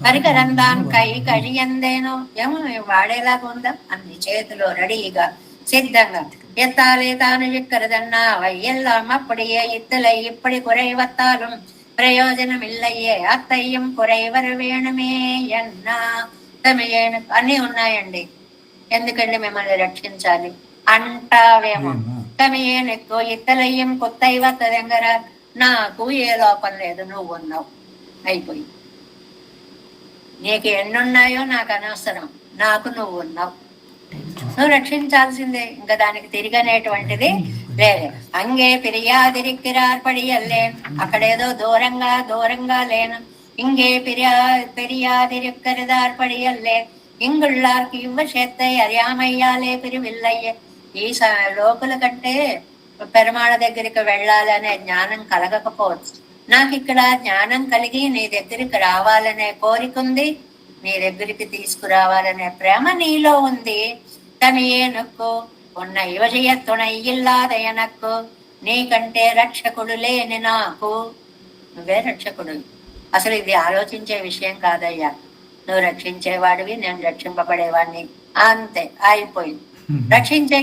పరికరం దాని కై కడియందేనో. ఏమో వాడేలాగా ఉందా? అన్ని చేతిలో రెడీగా సిద్ధంగా. ఎత్తాలే తాను విక్కరదన్నా వయ్యెల్లాం అప్పుడియే ఇత్తలై ఇప్పటి కురైవత్తాலும் ప్రయోజనం ఇల్లయ్యే అత్తయ్యం కురైవరు వేణమే ఎన్నా తమయేను. అన్నీ ఉన్నాయండి, ఎందుకండి మిమ్మల్ని రక్షించాలి అంటావేమో. తమయేనెక్కు ఇత్తలయ్యం కొత్తైవత్త దగ్గర. నాకు ఏ లోపం లేదు, నువ్వు ఉన్నావు, అయిపోయి. నీకు ఎన్నున్నాయో నాకు అనవసరం, నాకు నువ్వు ఉన్నావు, నువ్వు రక్షించాల్సిందే. ఇంకా దానికి తిరిగనేటువంటిది లేదు. అంగే పిరియాదిరిక్కిరార్పడియల్లే. అక్కడేదో దూరంగా దూరంగా లేను. ఇంగే పెరియాదిరిక్కరిదార్పడియల్లే. ఇంగుళ్ళార్కి ఇవ్వ చేత్తై అర్యామయ్యాలే పిరివిల్లయ్యే. ఈ లోపల కంటే పెరుమాళ దగ్గరికి వెళ్ళాలనే జ్ఞానం కలగకపోవచ్చు. నాకు ఇక్కడ జ్ఞానం కలిగి నీ దగ్గరికి రావాలనే కోరిక ఉంది, నీ దగ్గరికి తీసుకురావాలనే ప్రేమ నీలో ఉంది. తనయేనక్కు ఉన్న యువజయ తుణయ్యిల్లాద ఎనక్కు. నీకంటే రక్షకుడు లేని నాకు. నువ్వే రక్షకుడు. అసలు ఇది ఆలోచించే విషయం కాదయ్యా. నువ్వు రక్షించేవాడివి, నేను రక్షింపబడేవాడిని, అంతే, అయిపోయింది. రక్షించే.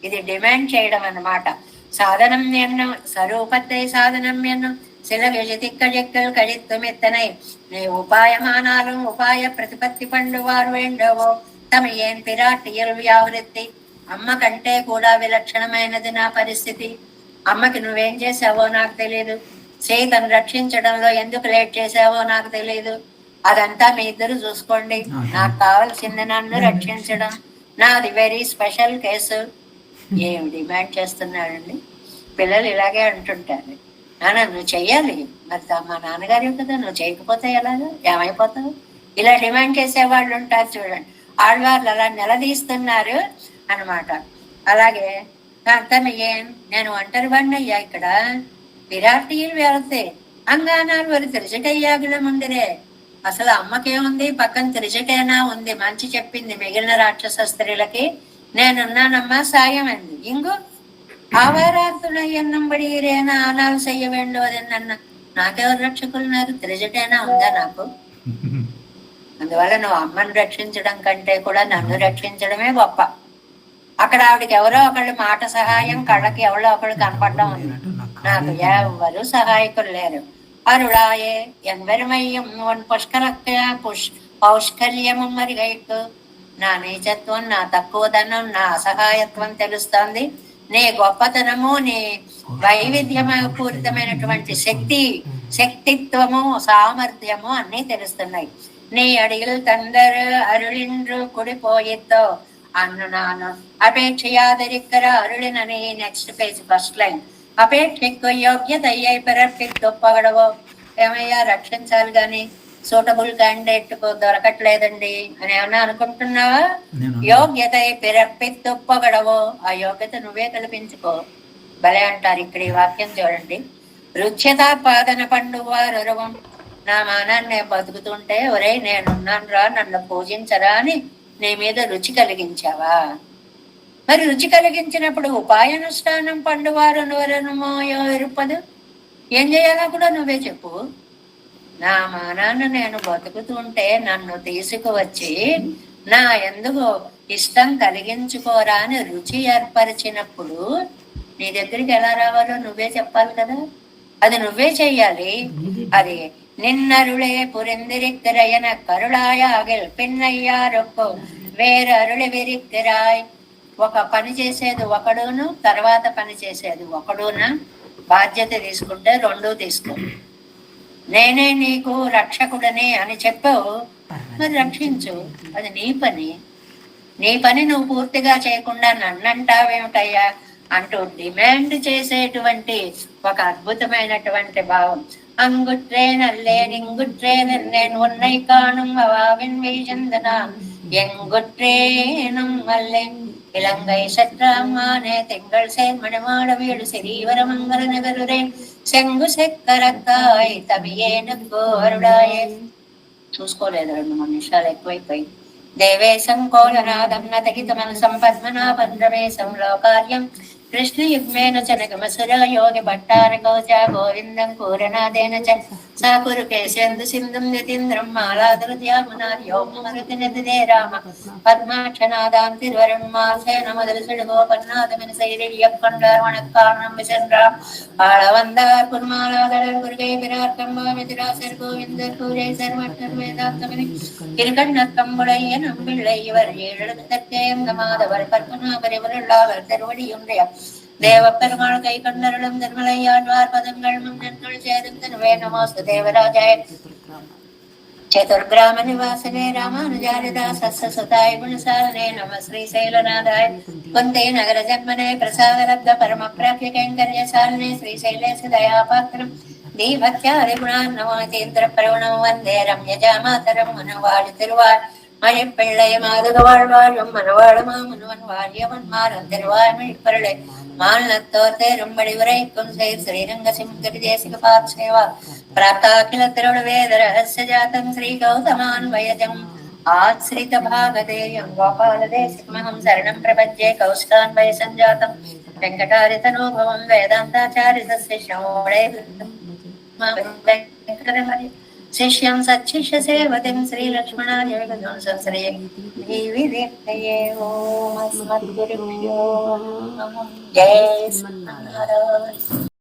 ఇది డిమాండ్ చేయడం అన్నమాట. సాధనం ఎన్ను స్వరూపத்தை సాధనం ఎన్ను சில విజతిక్కజెక్కలు కడిత్తుమెత్తనై నీ ఉపాయమానాలు ఉపాయ ప్రతిపత్తి పండువారు ఎండవో. తమ ఏం పిరాటియలు వ్యావృత్తి. అమ్మ కంటే కూడా విలక్షణమైనది నా పరిస్థితి. అమ్మకి నువ్వేం చేసావో నాకు తెలియదు. సీతను రక్షించడంలో ఎందుకు లేట్ చేసావో నాకు తెలియదు. అదంతా మీ ఇద్దరు చూసుకోండి. నాకు కావాల్సింది నన్ను రక్షించడం. నాది వెరీ స్పెషల్ కేసు. ఏం డిమాండ్ చేస్తున్నాడండి. పిల్లలు ఇలాగే అంటుంటారు, నాన్న నువ్వు చెయ్యాలి, మరి మా నాన్నగారు కదా, నువ్వు చేయకపోతే ఎలాగా, ఏమైపోతావు. ఇలా డిమాండ్ చేసేవాళ్ళు ఉంటారు చూడండి. ఆడవాళ్ళు అలా నిలదీస్తున్నారు అనమాట. అలాగే ఏం నేను ఒంటరి వాడిని అయ్యా. ఇక్కడ విరాటీలు వెళతే అంగానాలు వరి తిరిచటయ్యాగుల ముందిరే. అసలు అమ్మకేముంది, పక్కన తిరిచటేనా ఉంది. మంచి చెప్పింది మిగిలిన రాక్షస స్త్రీలకి. నేనున్నానమ్మా, సాయం అంది. ఇంగు ఆవారార్థులయ్యన్నంబడి రేనా ఆనాలు చెయ్య వేండోదన్న. నాకెవరు రక్షకులున్నారు? తిరిచటేనా ఉందా నాకు? అందువల్ల నువ్వు అమ్మను రక్షించడం కంటే కూడా నన్ను రక్షించడమే గొప్ప. అక్కడ ఆవిడకి ఎవరో ఒకళ్ళు మాట సహాయం, కళ్ళకి ఎవరో ఒకళ్ళు కనపడడం ఉంది. నాకు ఎవరు సహాయకులు లేరు. అరుళాయే ఎన్వరిమయ్యం పౌష్కల్యము మరిగైకు. నా నీచత్వం, నా తక్కువదనం, నా అసహాయత్వం తెలుస్తోంది. నీ గొప్పతనము, నీ వైవిధ్యపూరితమైనటువంటి శక్తిత్వము, సామర్థ్యము అన్నీ తెలుస్తున్నాయి. నీ అడిగిలు తందరు అరుళిండ్రు కుడిపోయితో అన్ను నాను అపేక్షయాదరిక్కర అరుళినని. Next page first line. అపేక్షకు యోగ్యత అయ్యై పిరప్పిగడవో. ఏమయ్యా, రక్షించాలి గాని సూటబుల్ క్యాండిడేట్ దొరకట్లేదండి అని ఏమన్నా అనుకుంటున్నావా? యోగ్యత పిరప్పిగడవో. ఆ యోగ్యత నువ్వే కల్పించుకో. భలే అంటారు ఇక్కడ ఈ వాక్యం చూడండి. రుచ్యతాపాదన పండువారువం. నా మానాన్ని నేను బతుకుతుంటే ఒరే నేనున్నాను రా, నన్ను పూజించరా అని నీ మీద రుచి కలిగించావా? మరి రుచి కలిగించినప్పుడు ఉపాయానుష్ఠానం పండువారు నూరనుమోయో ఇరుపదు. ఏం చేయాలో కూడా నువ్వే చెప్పు. నా మానాన్న నేను బతుకుతుంటే నన్ను తీసుకువచ్చి నా ఎందుకు ఇష్టం కలిగించుకోరా అని రుచి ఏర్పరిచినప్పుడు నీ దగ్గరికి ఎలా రావాలో నువ్వే చెప్పాలి కదా. అది నువ్వే చెయ్యాలి. అది నిన్నరుళే పురిందిరిక్కరయన కరుళాయాగిల్ పిన్నయ్యారొక్కు వేరు అరుళి విరిక్కిరాయ్. ఒక పని చేసేది ఒకడును, తర్వాత పని చేసేది ఒకడునా. బాధ్యత తీసుకుంటే రెండూ తీసుకో. నేనే నీకు రక్షకుడని అని చెప్పావు, మరి రక్షించు. అది నీ పని. నీ పని నువ్వు పూర్తిగా చేయకుండా నన్నంటావేమిటయ్యా అంటూ డిమాండ్ చేసేటువంటి ఒక అద్భుతమైనటువంటి భావం. అంగుట్రే నల్లే నింగుట్రే నల్లేన్ ఉన్నై కాణుం అవావిన్ వేయందనా எங்குற்றேனும் அல்லேன் இலங்கை சற்றாமானே திங்கள் சேர்மணமாட வீடு சிறீவரமங்கல நகருரே செங்கு செక్కరక్కాయ్ తమియేనకు అరుడాయే. చూసుకోలేదు, 2-3 నిమిషాలు ఎక్కువైపోయి. దేవేశం కోలనాదం నతహిత మనసం పద్మనాభం రమేశం లోకార్యం కృష్ణ యుగ్మేన చనగమసుర యోగి భట్టార కౌచ గోవిందం కూరనాదేన చ సాకురు కేశందు సింధుం యతీంద్రం మాలాదృత్యామునార్యోమరతి నదిదే రామ పద్మాక్షనాదాం తిరువరుణ్మాసేన మొదలుసుడు గోపన్నాదమిన సైరియ్యకొండార్ వణక్కారణం విచంద్రాం ఆళవందార్ కుర్మాలాదళర్ గురుగే విరార్కం భామితిరాసర్ గోవిందర్ కూరే సర్వట్టర్ వేదాంతమిని கிருகண்ணக்கம்புடைய நம்பிள்ளை இவர் 7 தற்கேந்த மாதவர் பற்பனாபரிவருள்ளாவர் திருவடியுடைய தேவ பெருமாள் கை கண்டருளும் திருமலையாழ்வார் பதங்கள் முன்னன்கள் சேரும் திருவே நமோஸ்து தேவராஜாய चतुर्ग्राम निवासने रामानुजारिदासुताय गुणसारणे नम श्रीशैलनाथाय कुन्ते नगर जन्मने प्रसादलब्ध परम प्राप्य कैंकर्यशालिने श्रीशैलेश दयापात्रं दीभक्त्यादिगुणान्नवातीन्द्र प्रवणं वन्दे रम्यजामातरं मनवाळि तिरुवाळ் மழைப்பிள்ளை மாதுக வாழ்வாழும் மனவாழுமா முனுவன் வாழியவன் மாறும் திருவாய்மொழிப்பருளை மாநிலத்தோர் தேரும்படி உரைக்கும் செய் ஸ்ரீரங்க சிங்கரி தேசிக பாத்சேவா பிராப்தாகில திருவேத ரகசிய ஜாதம் ஸ்ரீ கௌதமான்வயஜம் ஆச்ரித பாகதேயம் கோபால தேசிகமஹம் சரணம் பிரபத்யே கௌஸ்கான்வய சஞ்சாதம் வெங்கடாரிதனோபவம் வேதாந்தாச்சாரிதஸ்ய ஷோடே शिष्यं सच्छिष्य सेवतिं श्रीलक्ष्मणाय संश्रये देवीदेवतये ओम अस्मद्गुरुभ्यो नमः जय श्रीनारायण।